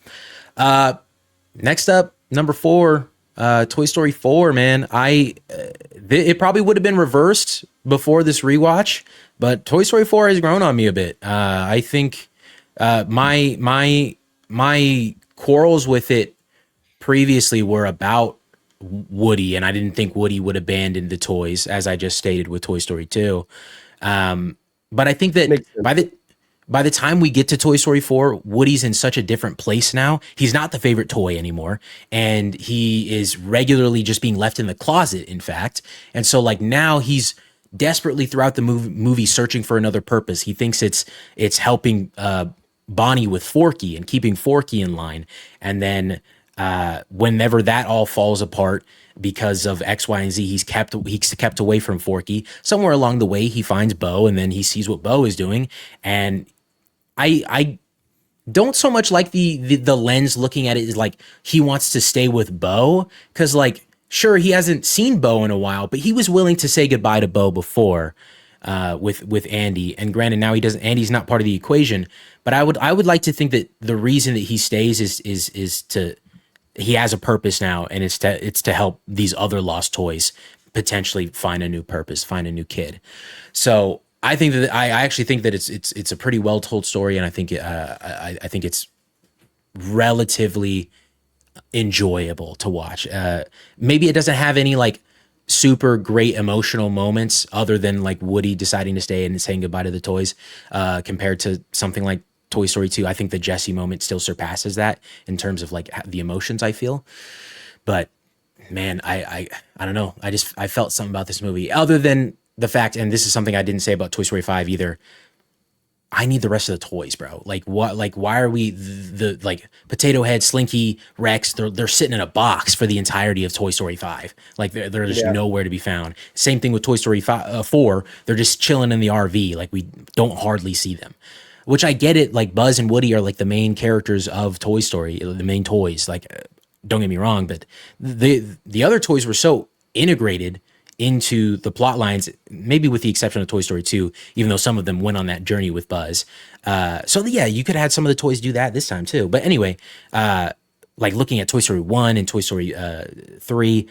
Next up, number 4, Toy Story 4. Man, it probably would have been reversed before this rewatch, but Toy Story 4 has grown on me a bit. I think my quarrels with it previously were about Woody, and I didn't think Woody would abandon the toys, as I just stated with Toy Story 2. But I think that by the time we get to Toy Story 4, Woody's in such a different place now. He's not the favorite toy anymore, and he is regularly just being left in the closet, in fact. And so like now he's desperately throughout the movie searching for another purpose. He thinks it's helping Bonnie with Forky and keeping Forky in line. And then whenever that all falls apart because of X, Y, and Z, he's kept away from Forky. Somewhere along the way, he finds Bo, and then he sees what Bo is doing. And I don't so much like the lens looking at it is like he wants to stay with Bo, because like sure, he hasn't seen Bo in a while, but he was willing to say goodbye to Bo before with Andy. And granted, now he doesn't. Andy's not part of the equation, but I would like to think that the reason that he stays is to he has a purpose now, and it's to help these other lost toys potentially find a new purpose, find a new kid. So I think that I actually think that it's a pretty well told story, and I think I think it's relatively enjoyable to watch. Maybe it doesn't have any like super great emotional moments other than like Woody deciding to stay and saying goodbye to the toys, compared to something like Toy Story 2. I think the Jessie moment still surpasses that in terms of like the emotions I feel. But man, I don't know. I felt something about this movie other than the fact, and this is something I didn't say about Toy Story 5 either. I need the rest of the toys, bro. Like what? Like why are we the like Potato Head, Slinky, Rex? They're sitting in a box for the entirety of Toy Story 5. Like they're just nowhere to be found. Same thing with Toy Story 4. They're just chilling in the RV. Like we don't hardly see them. Which I get it. Like Buzz and Woody are like the main characters of Toy Story, the main toys. Like don't get me wrong, but the other toys were so integrated into the plot lines, maybe with the exception of Toy Story 2, even though some of them went on that journey with Buzz. So yeah, you could have had some of the toys do that this time too. But anyway, like looking at Toy Story 1 and Toy Story 3,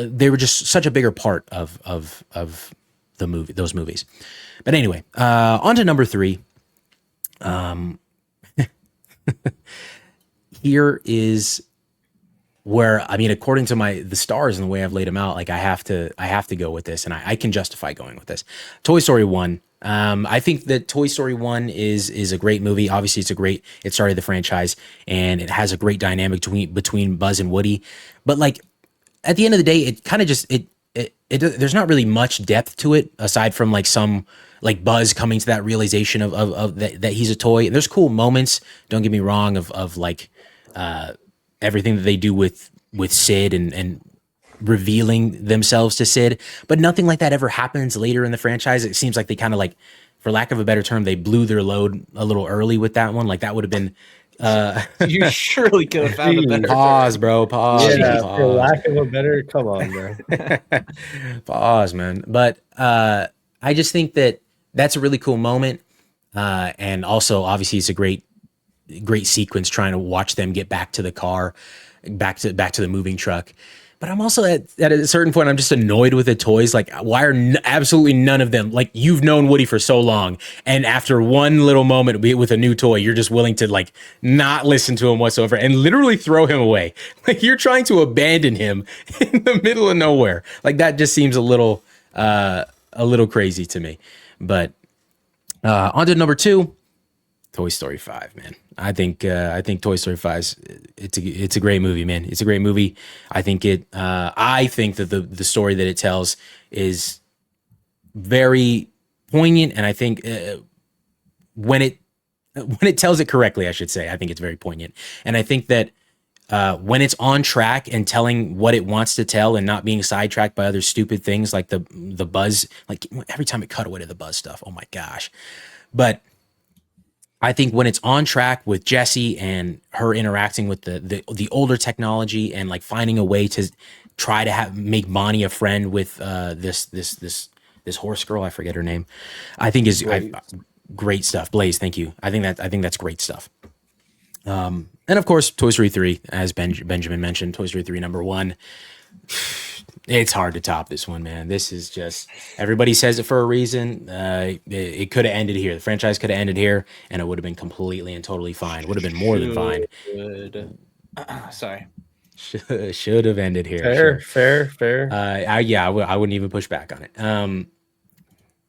they were just such a bigger part of the movie, those movies. But anyway, on to number 3. Here is where, I mean, according to the stars and the way I've laid them out, like I have to go with this, and I can justify going with this. Toy Story 1. I think that Toy Story 1 is a great movie. Obviously, it started the franchise, and it has a great dynamic between Buzz and Woody. But like at the end of the day, it kind of just there's not really much depth to it aside from like some like Buzz coming to that realization of that he's a toy. And there's cool moments. Don't get me wrong of like everything that they do with Sid and revealing themselves to Sid, but nothing like that ever happens later in the franchise. It seems like they kind of like, for lack of a better term, they blew their load a little early with that one. Like that would have been you surely could have found a better pause, term. bro. Pause. Yeah, pause. for lack of a better, come on, bro. Pause, man. But I just think that that's a really cool moment, and also obviously it's a great sequence trying to watch them get back to the car, back to the moving truck. But I'm also at a certain point, I'm just annoyed with the toys. Like, why are absolutely none of them? Like, you've known Woody for so long, and after one little moment with a new toy, you're just willing to like not listen to him whatsoever and literally throw him away. Like, you're trying to abandon him in the middle of nowhere. Like, that just seems a little crazy to me. But on to number 2. Toy Story 5, man. I think Toy Story 5 it's a great movie, man. It's a great movie. I think I think that the story that it tells is very poignant, and I think when it tells it correctly, I should say, I think it's very poignant. And I think that when it's on track and telling what it wants to tell and not being sidetracked by other stupid things like the Buzz, like every time it cut away to the Buzz stuff, oh my gosh. But I think when it's on track with Jessie and her interacting with the older technology and like finding a way to try to make Bonnie a friend with this horse girl, I forget her name, I think is great stuff. Blaze, thank you. I think that's great stuff. And of course, Toy Story 3, as Benjamin mentioned, Toy Story 3 number 1. It's hard to top this one, man. This is just, everybody says it for a reason. It could have ended here. The franchise could have ended here, and it would have been completely and totally fine. It would have been more than fine. Sorry. Should have ended here. Fair. I wouldn't even push back on it.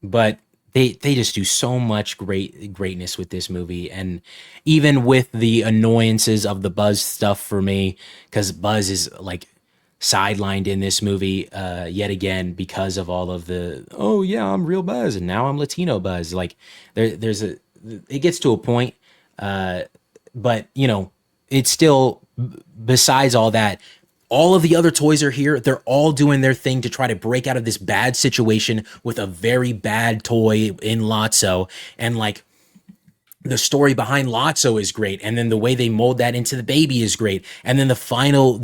But they just do so much greatness with this movie, and even with the annoyances of the Buzz stuff for me, because Buzz is like sidelined in this movie yet again because of all of the, oh yeah, I'm real Buzz and now I'm Latino Buzz. Like it gets to a point, but you know, it's still, besides all that, all of the other toys are here. They're all doing their thing to try to break out of this bad situation with a very bad toy in Lotso. And like, the story behind Lotso is great, and then the way they mold that into the baby is great, and then the final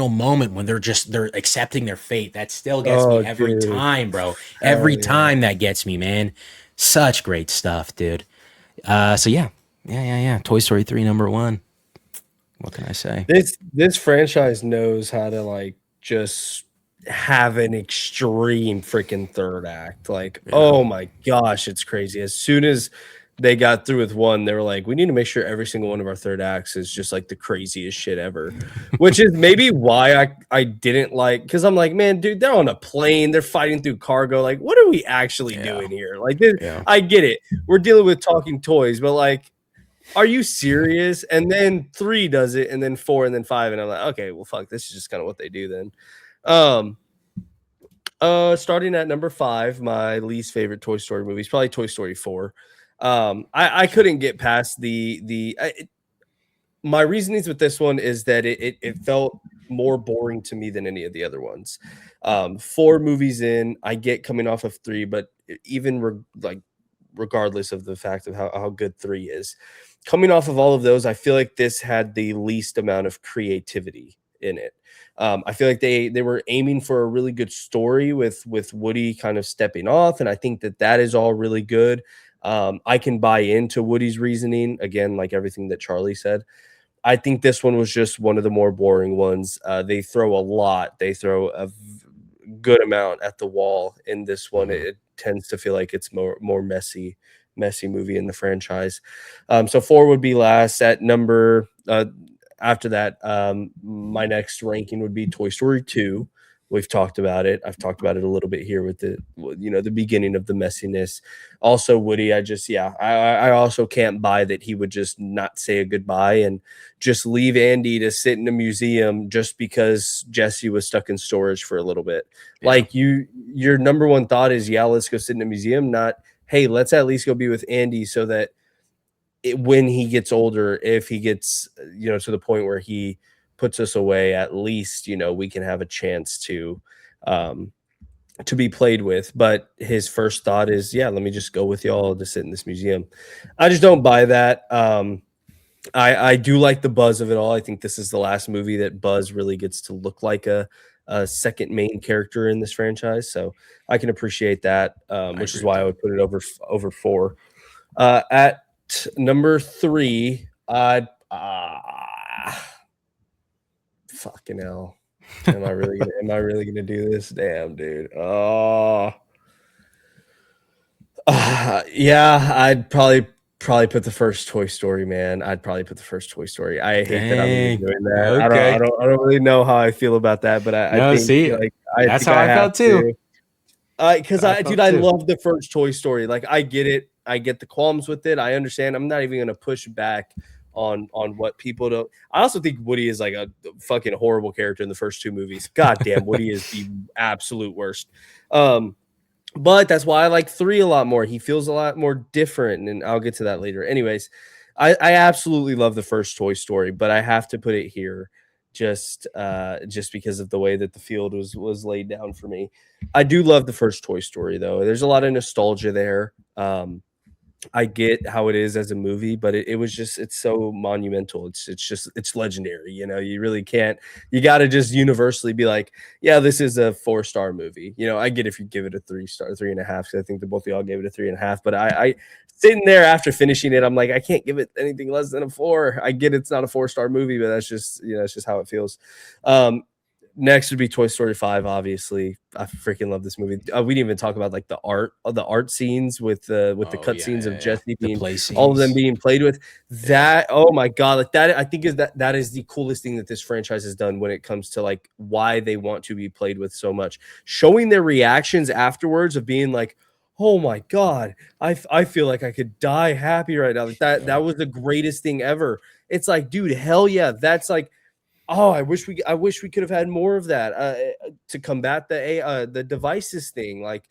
moment when they're accepting their fate, that still gets me every time, bro. Every time that gets me, man. Such great stuff, dude. So yeah. Toy Story 3 number 1. What can I say? This franchise knows how to like just have an extreme freaking third act. Like, oh my gosh, it's crazy. As soon as they got through with 1, they were like, we need to make sure every single one of our third acts is just like the craziest shit ever, which is maybe why I didn't like, because I'm like, man, dude, they're on a plane, they're fighting through cargo, like what are we actually doing here? Like this, I get it, we're dealing with talking toys, but like, are you serious? And then 3 does it, and then 4, and then 5, and I'm like, okay, well fuck, this is just kind of what they do then. Starting at number 5, my least favorite Toy Story movie is probably Toy Story 4. I couldn't get past my reasonings with this one is that it felt more boring to me than any of the other ones. 4 movies in, I get coming off of 3, but even regardless of the fact of how good 3 is, coming off of all of those, I feel like this had the least amount of creativity in it. I feel like they were aiming for a really good story with Woody kind of stepping off, and I think that is all really good. I can buy into Woody's reasoning, again, like everything that Charlie said. I think this one was just one of the more boring ones. They throw a lot. They throw a good amount at the wall in this one. It tends to feel like it's more messy movie in the franchise. So 4 would be last. At number after that, my next ranking would be Toy Story 2. We've talked about it. I've talked about it a little bit here with the beginning of the messiness. Also, Woody, I also can't buy that he would just not say a goodbye and just leave Andy to sit in a museum just because Jessie was stuck in storage for a little bit. Yeah. Like your number one thought is, let's go sit in a museum, not, hey, let's at least go be with Andy so that when he gets older, if he gets, to the point where he puts us away, at least, we can have a chance to be played with. But his first thought is, let me just go with y'all to sit in this museum. I just don't buy that. I do like the Buzz of it all. I think this is the last movie that Buzz really gets to look like a second main character in this franchise. So I can appreciate that, which is why I would put it over 4. At number 3, fucking hell. Am I really gonna do this? Damn, dude. Oh, yeah. I'd probably put the first Toy Story, man. I'd probably put the first Toy Story. I hate that I'm even doing that. Okay. I don't really know how I feel about that, but I think like that's how I felt too. Because I love the first Toy Story. Like, I get it. I get the qualms with it. I understand. I'm not even gonna push back on what people don't. I also think Woody is like a fucking horrible character in the first two movies. God damn, Woody is the absolute worst. But that's why I like 3 a lot more. He feels a lot more different, and I'll get to that later. Anyways, I absolutely love the first Toy Story, but I have to put it here just because of the way that the field was laid down for me. I do love the first Toy Story, though. There's a lot of nostalgia there. I get how it is as a movie, but it's so monumental. It's legendary. You know, you really can't, you got to just universally be like, yeah, this is a 4-star movie. You know, I get if you give it a 3-star, 3.5, because I think that both of y'all gave it a 3.5, but I sitting there after finishing it, I'm like, I can't give it anything less than a 4. I get it's not a 4-star movie, but that's just, you know, it's just how it feels. Next would be Toy Story 5, obviously. I freaking love this movie. We didn't even talk about like the art scenes with the cut scenes of Jesse being all of them being played with. That, oh my God, like that, I think that is the coolest thing that this franchise has done when it comes to like why they want to be played with so much. Showing their reactions afterwards of being like, oh my God, I feel like I could die happy right now. Like that was the greatest thing ever. It's like, dude, hell yeah. That's like, oh, I wish we could have had more of that to combat the devices thing. Like,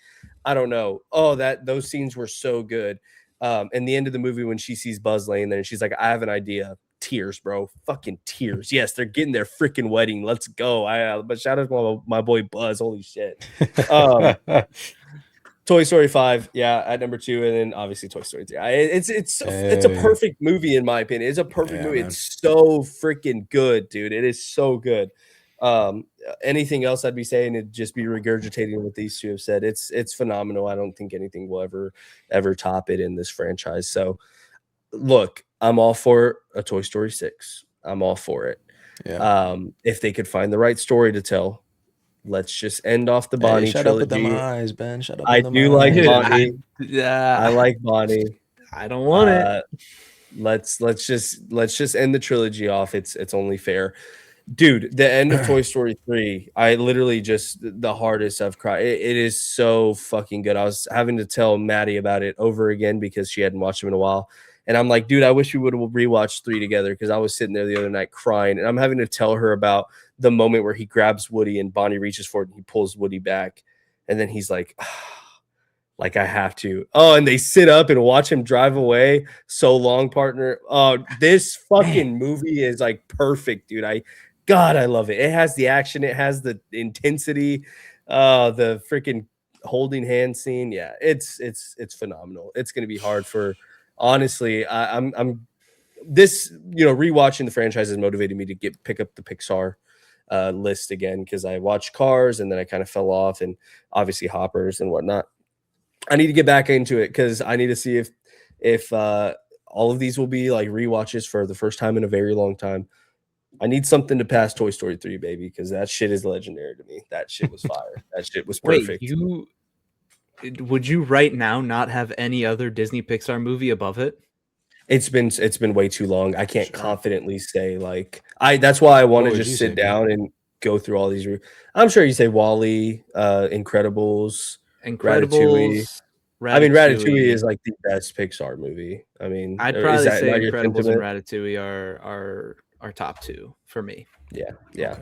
I don't know. Oh, those scenes were so good. And the end of the movie when she sees Buzz laying there and she's like, I have an idea. Tears, bro. Fucking tears. Yes, they're getting their freaking wedding. Let's go. But shout out to my boy Buzz. Holy shit. Toy Story 5, yeah, at number 2, and then obviously Toy Story 3. It's a perfect movie in my opinion. It's a perfect movie. Man. It's so freaking good, dude. It is so good. Anything else I'd be saying, it'd just be regurgitating what these two have said. It's phenomenal. I don't think anything will ever top it in this franchise. So, look, I'm all for a Toy Story 6. I'm all for it. Yeah. If they could find the right story to tell. Let's just end off the Bonnie shut trilogy. Up with them eyes, Ben. Shut up. I do like Bonnie. I like Bonnie. I don't want it. Let's just end the trilogy off. It's only fair, dude. The end of Toy Story 3. I literally just the hardest I've cried. It is so fucking good. I was having to tell Maddie about it over again because she hadn't watched him in a while. And I'm like, dude, I wish we would have rewatched 3 together because I was sitting there the other night crying. And I'm having to tell her about the moment where he grabs Woody and Bonnie reaches for it and he pulls Woody back. And then he's like, like, I have to. Oh, and they sit up and watch him drive away. So long, partner. Oh, this fucking movie is like perfect, dude. I love it. It has the action. It has the intensity. The freaking holding hand scene. Yeah, it's phenomenal. It's going to be hard for... Honestly, I'm this, you know, rewatching the franchise has motivated me to pick up the Pixar list again because I watched Cars and then I kind of fell off, and obviously Hoppers and whatnot. I need to get back into it because I need to see if all of these will be like rewatches for the first time in a very long time. I need something to pass Toy Story 3, baby, because that shit is legendary to me. That shit was fire. That shit was perfect. Wait, would you right now not have any other Disney Pixar movie above it? It's been way too long. I can't confidently say like that's why I want to just sit down and go through all these. I'm sure you say WALL-E, Incredibles, Ratatouille. I mean, Ratatouille is like the best Pixar movie. I mean, I'd probably say Incredibles and Ratatouille are top 2 for me. Yeah. Okay.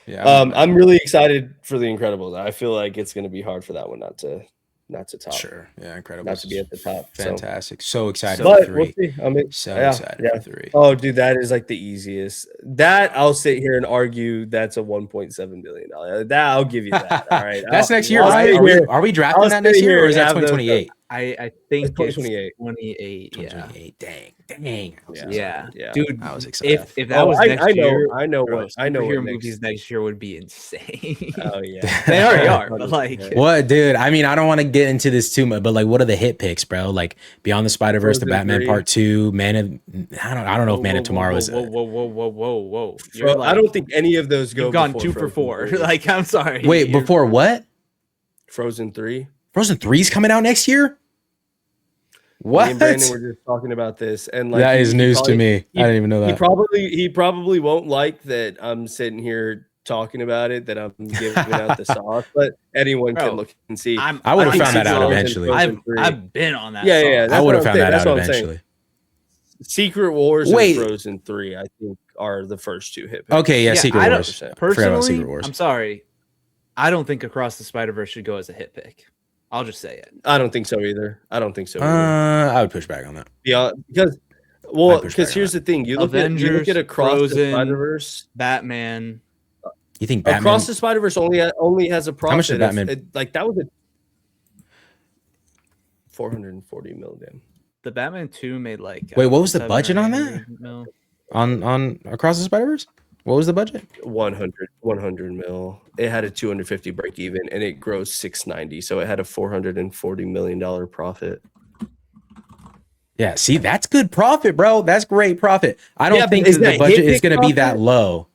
Yeah, I'm really excited for the Incredibles. I feel like it's going to be hard for that one not to top. Sure. Yeah, Incredibles. Not to be at the top. Fantastic. So excited for 3. We'll see. I mean, excited for 3. Oh, dude, that is like the easiest. That I'll sit here and argue that's a $1.7 billion. That I'll give you that. All right. That's next year, right? Are we drafting that next year, or is that 2028? I think It's it's 2028. 28. Yeah. 2028. Dang. I was Yeah. excited. Yeah. Dude, I was excited. if that was next year, I know bro, what superhero next. movies next year would be insane. Oh yeah, They already are, but like, What, dude? I mean, I don't want to get into this too much, but like, what are the hit picks, bro? Like Beyond the Spider-Verse, the Frozen Batman 3. Part 2, I don't know if Man of Tomorrow is. whoa. Bro, I don't think any of those go. You've gone before 2 for Frozen 4. 3. Like, I'm sorry. Wait, before what? Frozen 3. Frozen 3's coming out next year? What? Me and Brandon were just talking about this, and like that is news to me. I didn't even know that. He probably won't like that I'm sitting here talking about it, that I'm giving out the sauce, but anyone can look and see. I would have found that out eventually. I've been on that. Yeah. I would have found that out eventually. Secret Wars and Frozen 3, I think, are the first 2 hit picks. Okay, yeah, Secret Wars. Personally, Secret Wars. I'm sorry. I don't think Across the Spider-Verse should go as a hit pick. I'll just say it. I don't think so either. I would push back on that. Yeah, because here's the thing: you look at Across Frozen, the Spider-Verse, Batman. You think Batman? Across the Spider-Verse only has a profit? How much did Batman? Like that was a 440 million. The Batman 2 made like. Wait, what was the budget on that? Mil. On Across the Spider-Verse? What was the budget? 100 mil. It had a 250 break even, and it grossed 690, so it had a 440 million dollar profit. Yeah, see, that's good profit, bro. That's great profit. I don't think that the budget is going to be that low.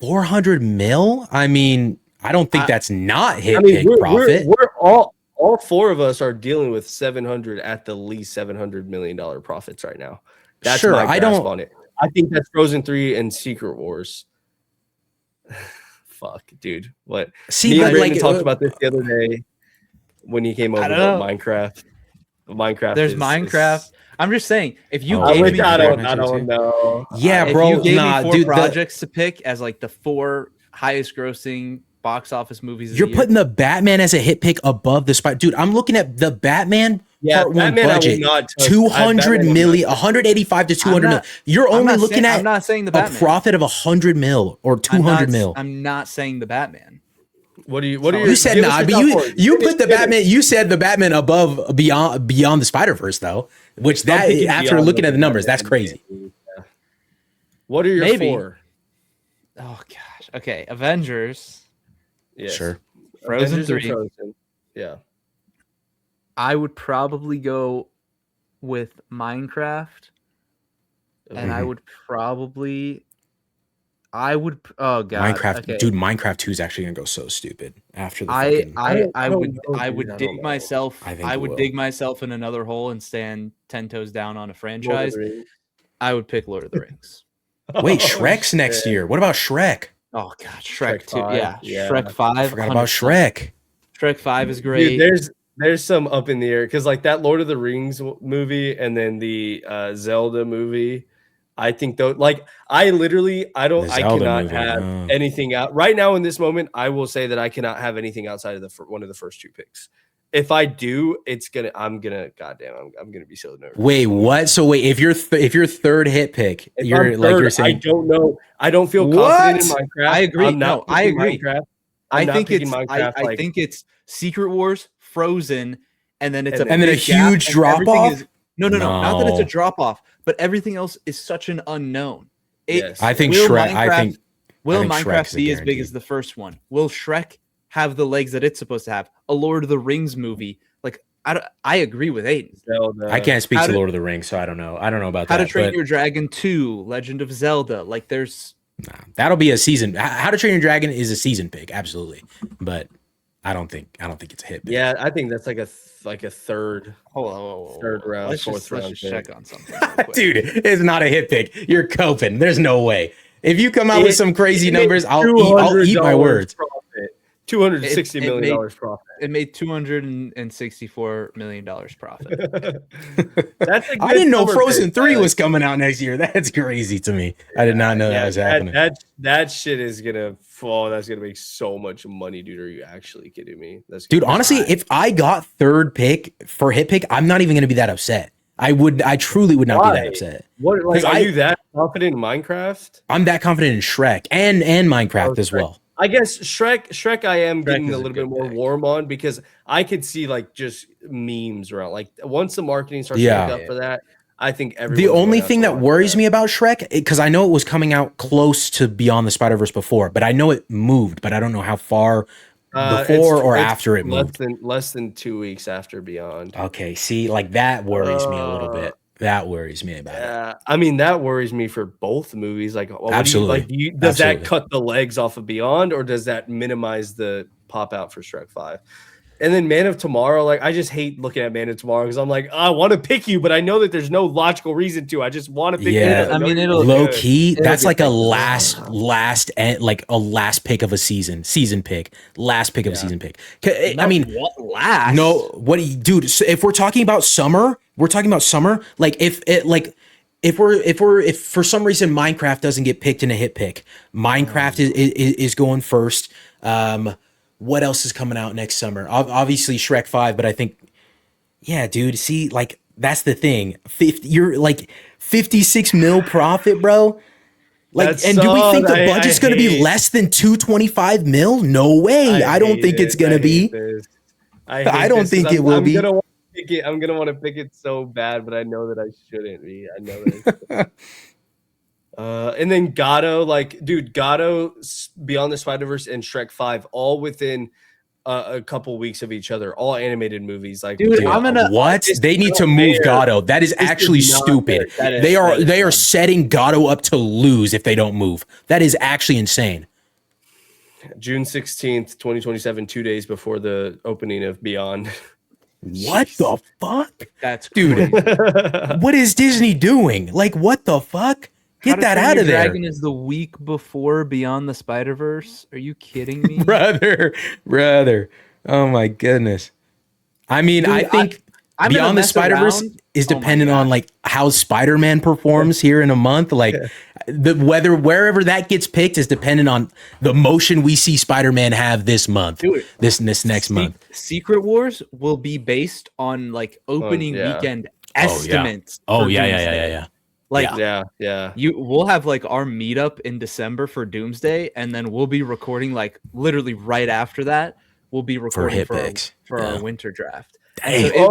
400 mil? I mean, I don't think that's not hit pick profit. We're all 4 of us are dealing with 700 at the least $700 million profits right now. That's sure, my I grasp don't on it. I think that's Frozen 3 and Secret Wars. Fuck, dude. What? See, me and but Brandon talked about this the other day when he came over to Minecraft. There's Minecraft. I'm just saying, if you gave me, I don't know. Yeah, bro. If you gave me 4 projects to pick as like the 4 highest grossing box office movies, you're putting the Batman as a hit pick above the Spider. Dude, I'm looking at the Batman. Part 1 budget, 200 million, 185 to 200 million. You're only looking at I'm not saying the Batman. A profit of 100 mil or 200 mil. I'm not saying the Batman. What are you? You said not, but you put the Batman. You said the Batman above beyond the Spider-Verse though, which that after looking at the numbers, that's crazy. What are your 4? Oh gosh. Okay, Avengers. Yes. Sure. Frozen 3. Yeah. I would probably go with Minecraft, and I would probably, oh god, Minecraft, okay. Dude, Minecraft 2 is actually gonna go so stupid after the. I would dig myself. I would dig myself in another hole and stand 10 toes down on a franchise. I would pick Lord of the Rings. Wait, Shrek's next year. What about Shrek? Oh god, Shrek 2. 5. Yeah, Shrek 5. I forgot about Shrek. Shrek 5 is great. Dude, there's some up in the air because like that Lord of the Rings movie and then the Zelda movie. I think though, like I cannot have anything out right now in this moment. I will say that I cannot have anything outside of one of the first 2 picks. If I do, I'm gonna be so nervous. Wait, what? So wait, if your third hit pick, you're saying I don't know. I don't feel confident in Minecraft. I agree. I agree. I think it's Secret Wars, Frozen, and then it's a huge drop off. No, not that it's a drop off, but everything else is such an unknown. I think Shrek. Will Minecraft be as big as the first one? Will Shrek have the legs that it's supposed to have? A Lord of the Rings movie, like I agree with Aiden. I can't speak to Lord of the Rings, so I don't know. I don't know about How that. to Train Your Dragon 2, Legend of Zelda. Like there's. That'll be a season. How to Train Your Dragon is a season pick, absolutely, but I don't think it's a hit pick. Yeah, I think that's like a third. Third round, fourth round. Let's just check on something. Dude, it's not a hit pick. You're coping. There's no way. If you come out with some crazy numbers, I'll eat my words. Profit. $260 million profit. It made $264 million profit. I didn't know Frozen 3 was coming out next year. That's crazy to me. I did not know that was happening. That shit is gonna fall. That's gonna make so much money, dude. Are you actually kidding me? Dude, honestly, if I got third pick for hit pick, I'm not even gonna be that upset. I truly would not be that upset. Are you that confident in Minecraft? I'm that confident in Shrek and Minecraft as well. I guess Shrek I am getting a little bit more warm on because I could see like just memes around. Like once the marketing starts to pick up for that, I think the only thing that worries me about Shrek, because I know it was coming out close to Beyond the Spider-Verse before, but I know it moved, but I don't know how far before or after it moved. Less than 2 weeks after Beyond. Okay, see, like that worries me a little bit. That worries me about it. I mean, that worries me for both movies. Like, absolutely. Does that cut the legs off of Beyond, or does that minimize the pop out for Shrek 5? And then Man of Tomorrow, like I just hate looking at Man of Tomorrow because I'm like, I want to pick you, but I know that there's no logical reason to. I just want to pick you. I mean, it'll low key. That's like a last pick of a season pick, last pick of a season pick. I mean, last? No, dude? So if we're talking about summer, Like if for some reason Minecraft doesn't get picked in a hit pick, Minecraft is going first. What else is coming out next summer? Obviously Shrek 5, but I think, yeah, dude, see, like, that's the thing. You're like 56 mil profit, bro. Like, and do we think the budget's going to be less than 225 mil? No way. I don't think it's going to be. I don't think it will be. I'm going to want to pick it so bad, but I know that I shouldn't be. I know that. And then Gatto, Gatto, Beyond the Spider-Verse, and Shrek 5, all within a couple weeks of each other, all animated movies. Like, dude, what? They need to move Gatto. That is actually stupid. They are setting Gatto up to lose if they don't move. That is actually insane. June 16th, 2027, 2 days before the opening of Beyond. What the fuck? That's dude. What is Disney doing? Like, what the fuck? Get that out of there. Dragon is the week before Beyond the Spider-Verse. Are you kidding me? brother. Oh my goodness. I mean, dude, I think Beyond the Spider-Verse is dependent on like how Spider-Man performs here in a month. Like wherever that gets picked is dependent on the motion we see Spider-Man have this month. Dude, this next month. Secret Wars will be based on like opening weekend estimates. Oh yeah. Like we'll have like our meetup in December for Doomsday, and then we'll be recording like literally right after that. We'll be recording for our winter draft. So it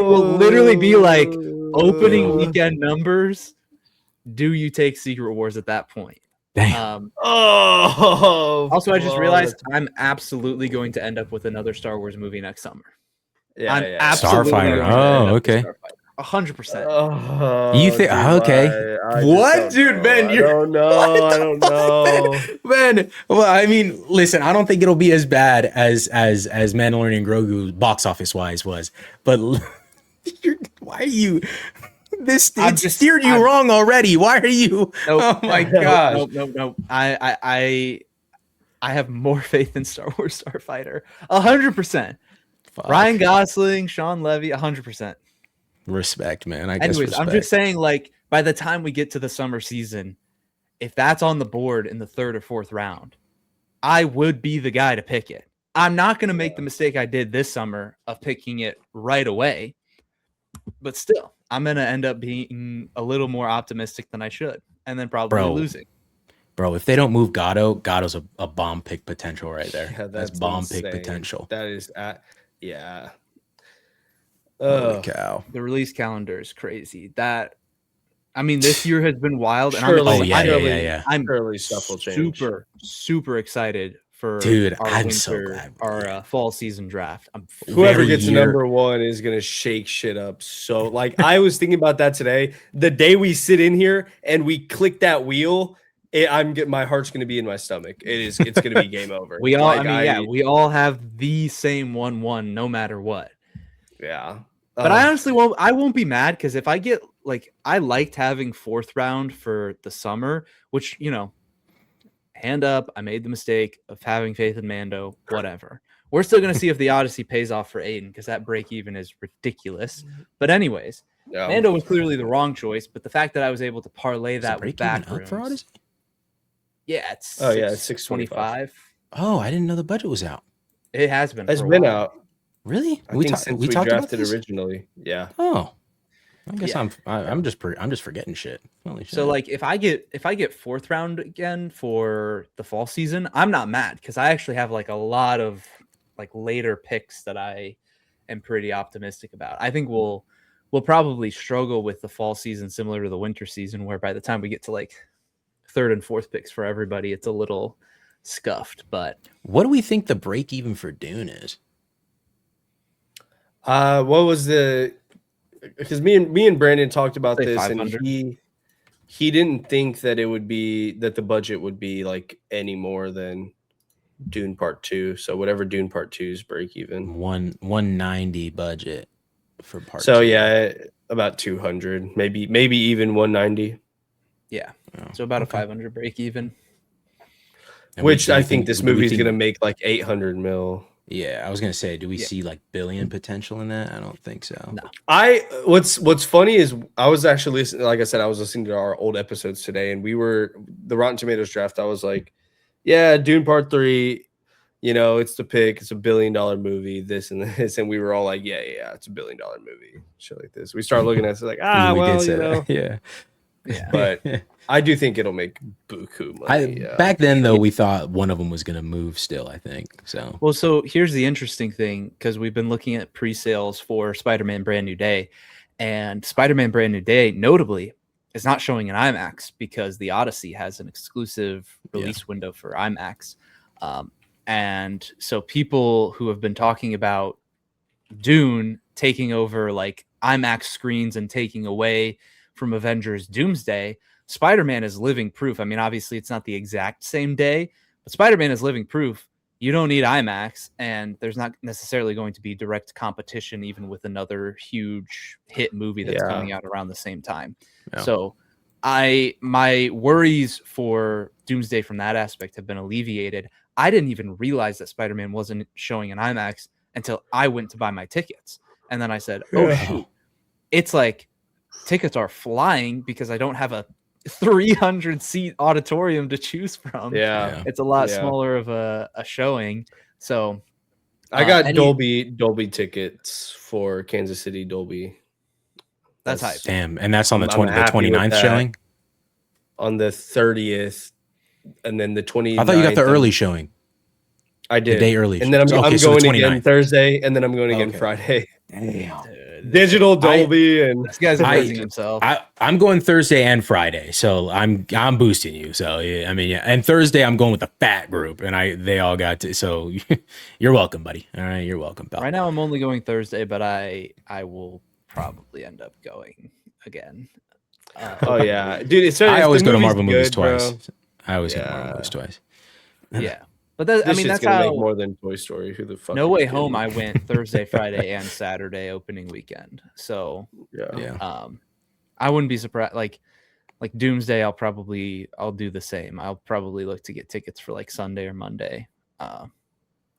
will literally be like opening weekend numbers. Do you take Secret Wars at that point? Also, I just realized I'm absolutely going to end up with another Star Wars movie next summer. Starfighter. Oh, okay. 100%. You think? Okay. What, dude, Ben? I don't know. Ben. Well, I mean, listen. I don't think it'll be as bad as Mandalorian Grogu box office wise was. But why are you? This steered you wrong already. Why are you? Nope, oh my gosh. Nope. I have more faith in Star Wars Starfighter. 100%. Ryan Gosling, Sean Levy, 100%. Respect, man. Anyways, I'm just saying, like, by the time we get to the summer season, if that's on the board in the third or fourth round, I would be the guy to pick it. I'm not going to make the mistake I did this summer of picking it right away, but still, I'm going to end up being a little more optimistic than I should, and then probably losing. Bro, if they don't move Gatto's a bomb pick potential right there. Yeah, that's bomb insane. Pick potential. That is, yeah. Holy cow. The release calendar is crazy. This year has been wild. And I'm early stuff will change. Super excited for our fall season draft. Whoever gets number one is gonna shake shit up. So like I was thinking about that today. The day we sit in here and we click that wheel, my heart's gonna be in my stomach. It's gonna be game over. We all have the same 1-1 no matter what. Yeah. But I honestly won't be mad because if I get I liked having fourth round for the summer, which, hand up, I made the mistake of having faith in Mando, whatever. We're still going to see if the Odyssey pays off for Aiden because that break even is ridiculous. But anyways, Mando was clearly the wrong choice, but the fact that I was able to parlay that with Backrooms. For Odyssey? Yeah, it's 625. Oh, I didn't know the budget was out. It has been. It's been out. Really? We drafted originally. Yeah. Oh. I guess I'm just forgetting shit. Holy shit. So like if I get fourth round again for the fall season, I'm not mad because I actually have like a lot of like later picks that I am pretty optimistic about. I think we'll probably struggle with the fall season similar to the winter season, where by the time we get to like third and fourth picks for everybody, it's a little scuffed. But what do we think the break even for Dune is? What was the? Because me and Brandon talked about this, 500. And he didn't think that it would be that the budget would be like any more than Dune Part 2. So whatever Dune Part 2's break even. 190 budget for Part 2. So yeah, about 200, maybe even 190. Yeah. So about a 500 break even. Which I think this movie is going to make like 800 mil. Yeah, I was gonna say, do we see like billion potential in that? I don't think so. No. What's funny is I was actually listening. Like I said, I was listening to our old episodes today, and we were the Rotten Tomatoes draft. I was like, yeah, Dune Part 3. You know, it's the pick. It's $1 billion movie. This and this, and we were all like, yeah, it's $1 billion movie. Shit like this. We started looking at it like, yeah. But I do think it'll make buku money. Back then, though, we thought one of them was going to move still, I think. So, well, so here's the interesting thing, because we've been looking at pre-sales for Spider-Man Brand New Day, and Spider-Man Brand New Day, notably, is not showing in IMAX because the Odyssey has an exclusive release window for IMAX. And so people who have been talking about Dune taking over like IMAX screens and taking away from Avengers Doomsday, Spider-Man is living proof. I mean, obviously it's not the exact same day, but Spider-Man is living proof. You don't need IMAX, and there's not necessarily going to be direct competition even with another huge hit movie that's coming out around the same time. Yeah. So my worries for Doomsday from that aspect have been alleviated. I didn't even realize that Spider-Man wasn't showing in IMAX until I went to buy my tickets. And then I said, oh, shoot. It's like tickets are flying because I don't have a 300-seat auditorium to choose from. Yeah. It's a lot smaller of a showing. So I got Dolby tickets for Kansas City Dolby. That's hype. Damn. And that's on the 29th showing? On the 30th. And then the 29th. I thought you got the early showing. I did. The day early. And then I'm going again Thursday, and then I'm going again Friday. Damn. Digital Dolby, and this guy's praising himself. I'm going Thursday and Friday, so I'm boosting you. So yeah, I mean, and Thursday I'm going with the fat group, and they all got to. So you're welcome, buddy. All right, you're welcome, pal. Right now I'm only going Thursday, but I will probably end up going again. Oh yeah, dude. I always go to Marvel movies twice. Bro. I always go to Marvel movies twice. Yeah. But that's how make more than Toy Story. Who the fuck? No Way Home. I went Thursday, Friday, and Saturday opening weekend. So I wouldn't be surprised. Like Doomsday, I'll do the same. I'll probably look to get tickets for like Sunday or Monday,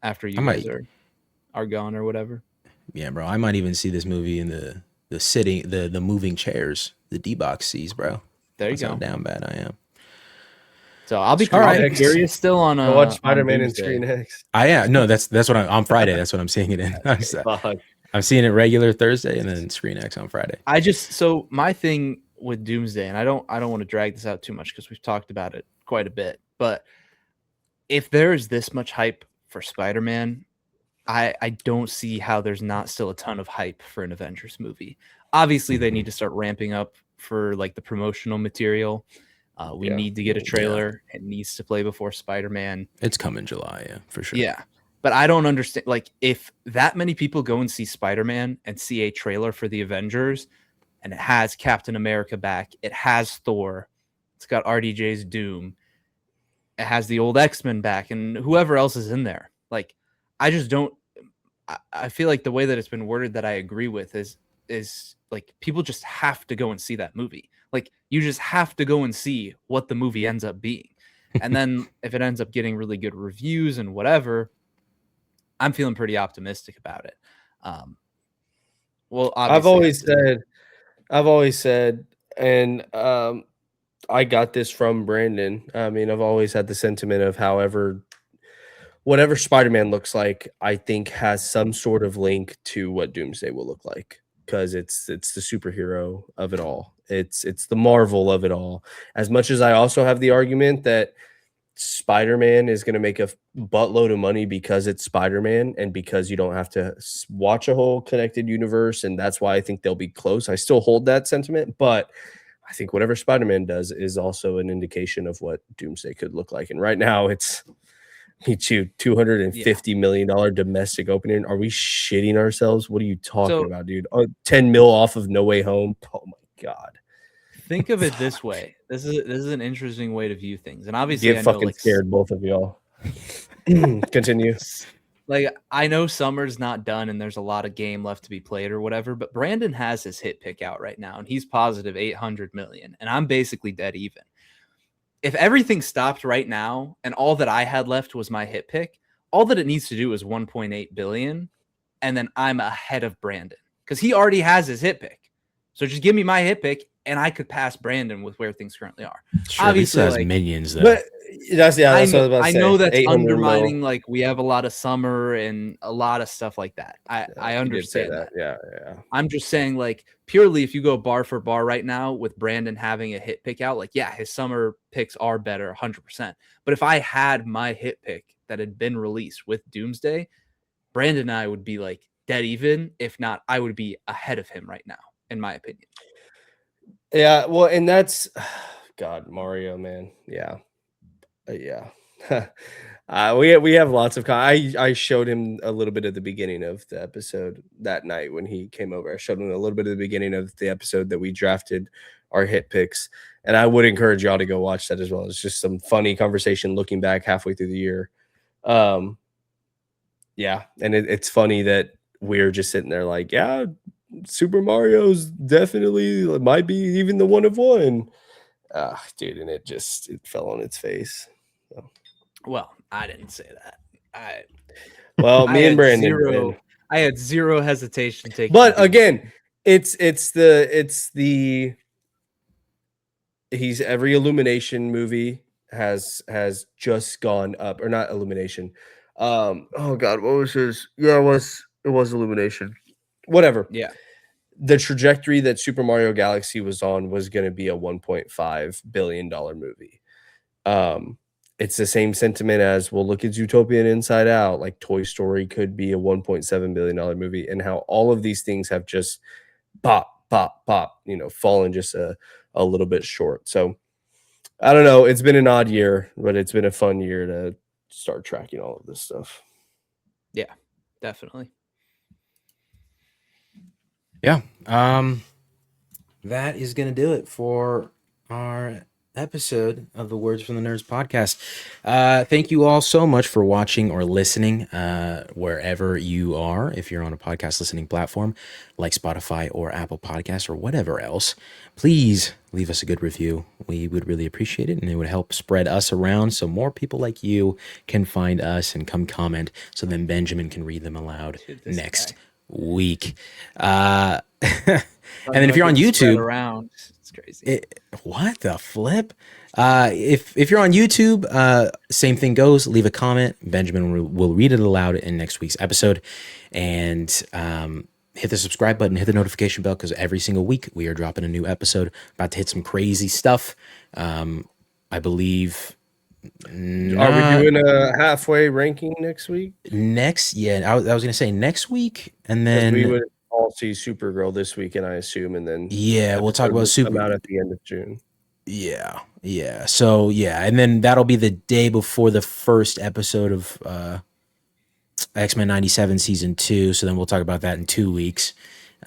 after you guys are gone or whatever. Yeah, bro. I might even see this movie in the moving chairs, the D-box seats, bro. There you go. How down bad I am. So I'll be curious still on watch Spider-Man in Screen X. No, that's what on Friday. That's what I'm seeing it in. I'm seeing it regular Thursday and then Screen X on Friday. So my thing with Doomsday, and I don't want to drag this out too much because we've talked about it quite a bit, but if there is this much hype for Spider-Man, I don't see how there's not still a ton of hype for an Avengers movie. Obviously, they need to start ramping up for like the promotional material. We need to get a trailer. It needs to play before Spider-Man. It's coming July, for sure. Yeah. But I don't understand. Like, if that many people go and see Spider-Man and see a trailer for the Avengers, and it has Captain America back, it has Thor, it's got RDJ's Doom, it has the old X-Men back, and whoever else is in there. Like, I just don't. I feel like the way that it's been worded that I agree with is like people just have to go and see that movie. Like, you just have to go and see what the movie ends up being. And then if it ends up getting really good reviews and whatever, I'm feeling pretty optimistic about it. Well, I've always said, and I got this from Brandon. I mean, I've always had the sentiment of whatever Spider-Man looks like, I think has some sort of link to what Doomsday will look like. because it's the superhero of it all. It's the Marvel of it all. As much as I also have the argument that Spider-Man is going to make a buttload of money because it's Spider-Man and because you don't have to watch a whole connected universe, and that's why I think they'll be close. I still hold that sentiment, but I think whatever Spider-Man does is also an indication of what Doomsday could look like. And right now it's $250 million domestic opening. Are we shitting ourselves? What are you talking about, dude? 10 mil off of No Way Home. Oh my God. Think of it this way. This is an interesting way to view things. And obviously, get fucking scared, both of y'all. Continue. Like, I know summer's not done and there's a lot of game left to be played or whatever, but Brandon has his hit pick out right now and he's positive 800 million. And I'm basically dead even. If everything stopped right now and all that I had left was my hit pick, all that it needs to do is 1.8 billion. And then I'm ahead of Brandon because he already has his hit pick. So just give me my hit pick and I could pass Brandon with where things currently are. Sure, obviously, has minions though. But that's what I was about to say. I know that's undermining. Like, we have a lot of summer and a lot of stuff like that. I understand that. Yeah. I'm just saying, like, purely if you go bar for bar right now with Brandon having a hit pick out, like, yeah, his summer picks are better 100%. But if I had my hit pick that had been released with Doomsday, Brandon and I would be like dead even. If not, I would be ahead of him right now, in my opinion. Yeah, well, and that's God, Mario, man. Yeah. We have lots of I showed him a little bit at the beginning of the episode that night when he came over. I showed him a little bit at the beginning of the episode that we drafted our hit picks, and I would encourage y'all to go watch that as well. It's just some funny conversation looking back halfway through the year. Yeah, and it's funny that we're just sitting there like, yeah, Super Mario's definitely might be even the one of one. Dude, and it fell on its face. So. Well, I didn't say that. Me and Brandon. I had zero hesitation taking. But again, it's the every Illumination movie has just gone up, or not Illumination. Oh God, what was his? Yeah, it was Illumination. Whatever. Yeah. The trajectory that Super Mario Galaxy was on was going to be a $1.5 billion movie. It's the same sentiment as, well, look at Zootopia and Inside Out. Like, Toy Story could be a $1.7 billion movie, and how all of these things have just pop, fallen just a little bit short. So I don't know. It's been an odd year, but it's been a fun year to start tracking all of this stuff. Yeah, definitely. Yeah. That is going to do it for our episode of the Words from the Nerds podcast. Thank you all so much for watching or listening wherever you are. If you're on a podcast listening platform like Spotify or Apple Podcasts or whatever else, please leave us a good review. We would really appreciate it, and it would help spread us around so more people like you can find us and come comment, so then Benjamin can read them aloud next week. And then if you're on YouTube, it's crazy. What the flip? If you're on YouTube, same thing goes. Leave a comment. Benjamin will read it aloud in next week's episode. And hit the subscribe button, hit the notification bell, because every single week we are dropping a new episode. About to hit some crazy stuff. I believe. Are we doing a halfway ranking next week? I was going to say next week, and then we would all see Supergirl this weekend, I assume, and then we'll talk about Supergirl out at the end of June. Yeah. So and then that'll be the day before the first episode of X-Men 97 season 2. So then we'll talk about that in 2 weeks.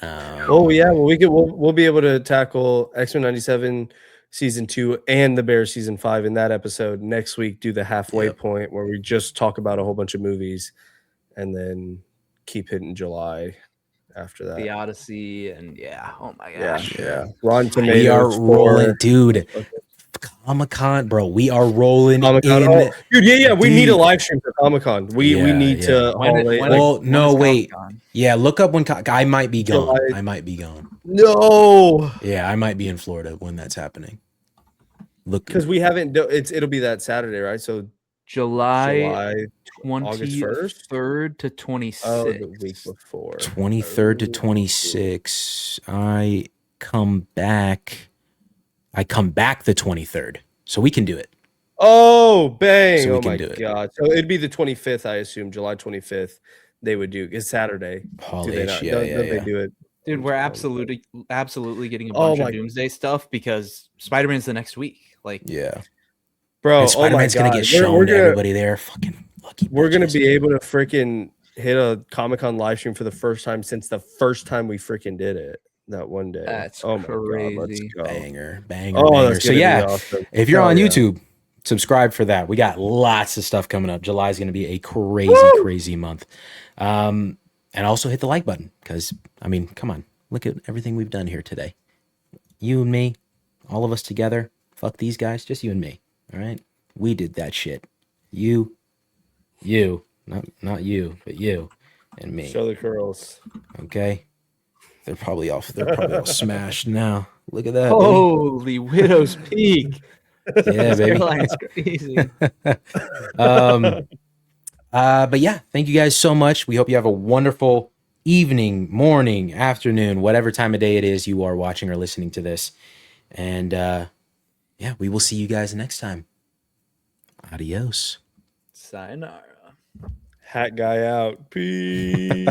Well, we'll be able to tackle X-Men 97 season 2 and the Bears season 5 in that episode next week. Do the halfway point where we just talk about a whole bunch of movies, and then keep hitting July after that. The Odyssey, and oh my gosh, yeah. Rotten Tomatoes. We are rolling, dude. Comic-Con, bro. We are rolling in. Dude, we need a live stream for Comic-Con. We need to. Wait. Yeah, look up when I might be gone. No. Yeah, I might be in Florida when that's happening. Look, because we haven't. It'll be that Saturday, right? So July August 1st? 23rd to 26th. Oh, the week before. 23rd to 26th. I come back the 23rd. So we can do it. Oh, bang. So we oh, can my do it. God. So it'd be the 25th, I assume. July 25th, they would do. It's Saturday. Do they not? Don't they do it? Dude, we're absolutely getting a bunch of Doomsday stuff because Spider-Man's the next week. Like, yeah. Bro, Spider-Man's gonna get shown to everybody there. Fucking lucky. We're gonna be able to freaking hit a Comic-Con live stream for the first time since the first time we freaking did it that one day. That's crazy. My God, let's go. Banger. Oh, so awesome. If you're on YouTube, subscribe for that. We got lots of stuff coming up. July is gonna be a crazy month. And also hit the like button because I mean, come on, look at everything we've done here today. You and me, all of us together. Fuck these guys, just you and me. All right, we did that shit. You, not you, but you and me. Show the curls. Okay, they're probably all smashed now. Look at that. Holy baby. Widow's Peak. Yeah, baby. It's crazy. But yeah, thank you guys so much. We hope you have a wonderful evening, morning, afternoon, whatever time of day it is you are watching or listening to this. And yeah, we will see you guys next time. Adios. Sayonara. Hat guy out. Peace.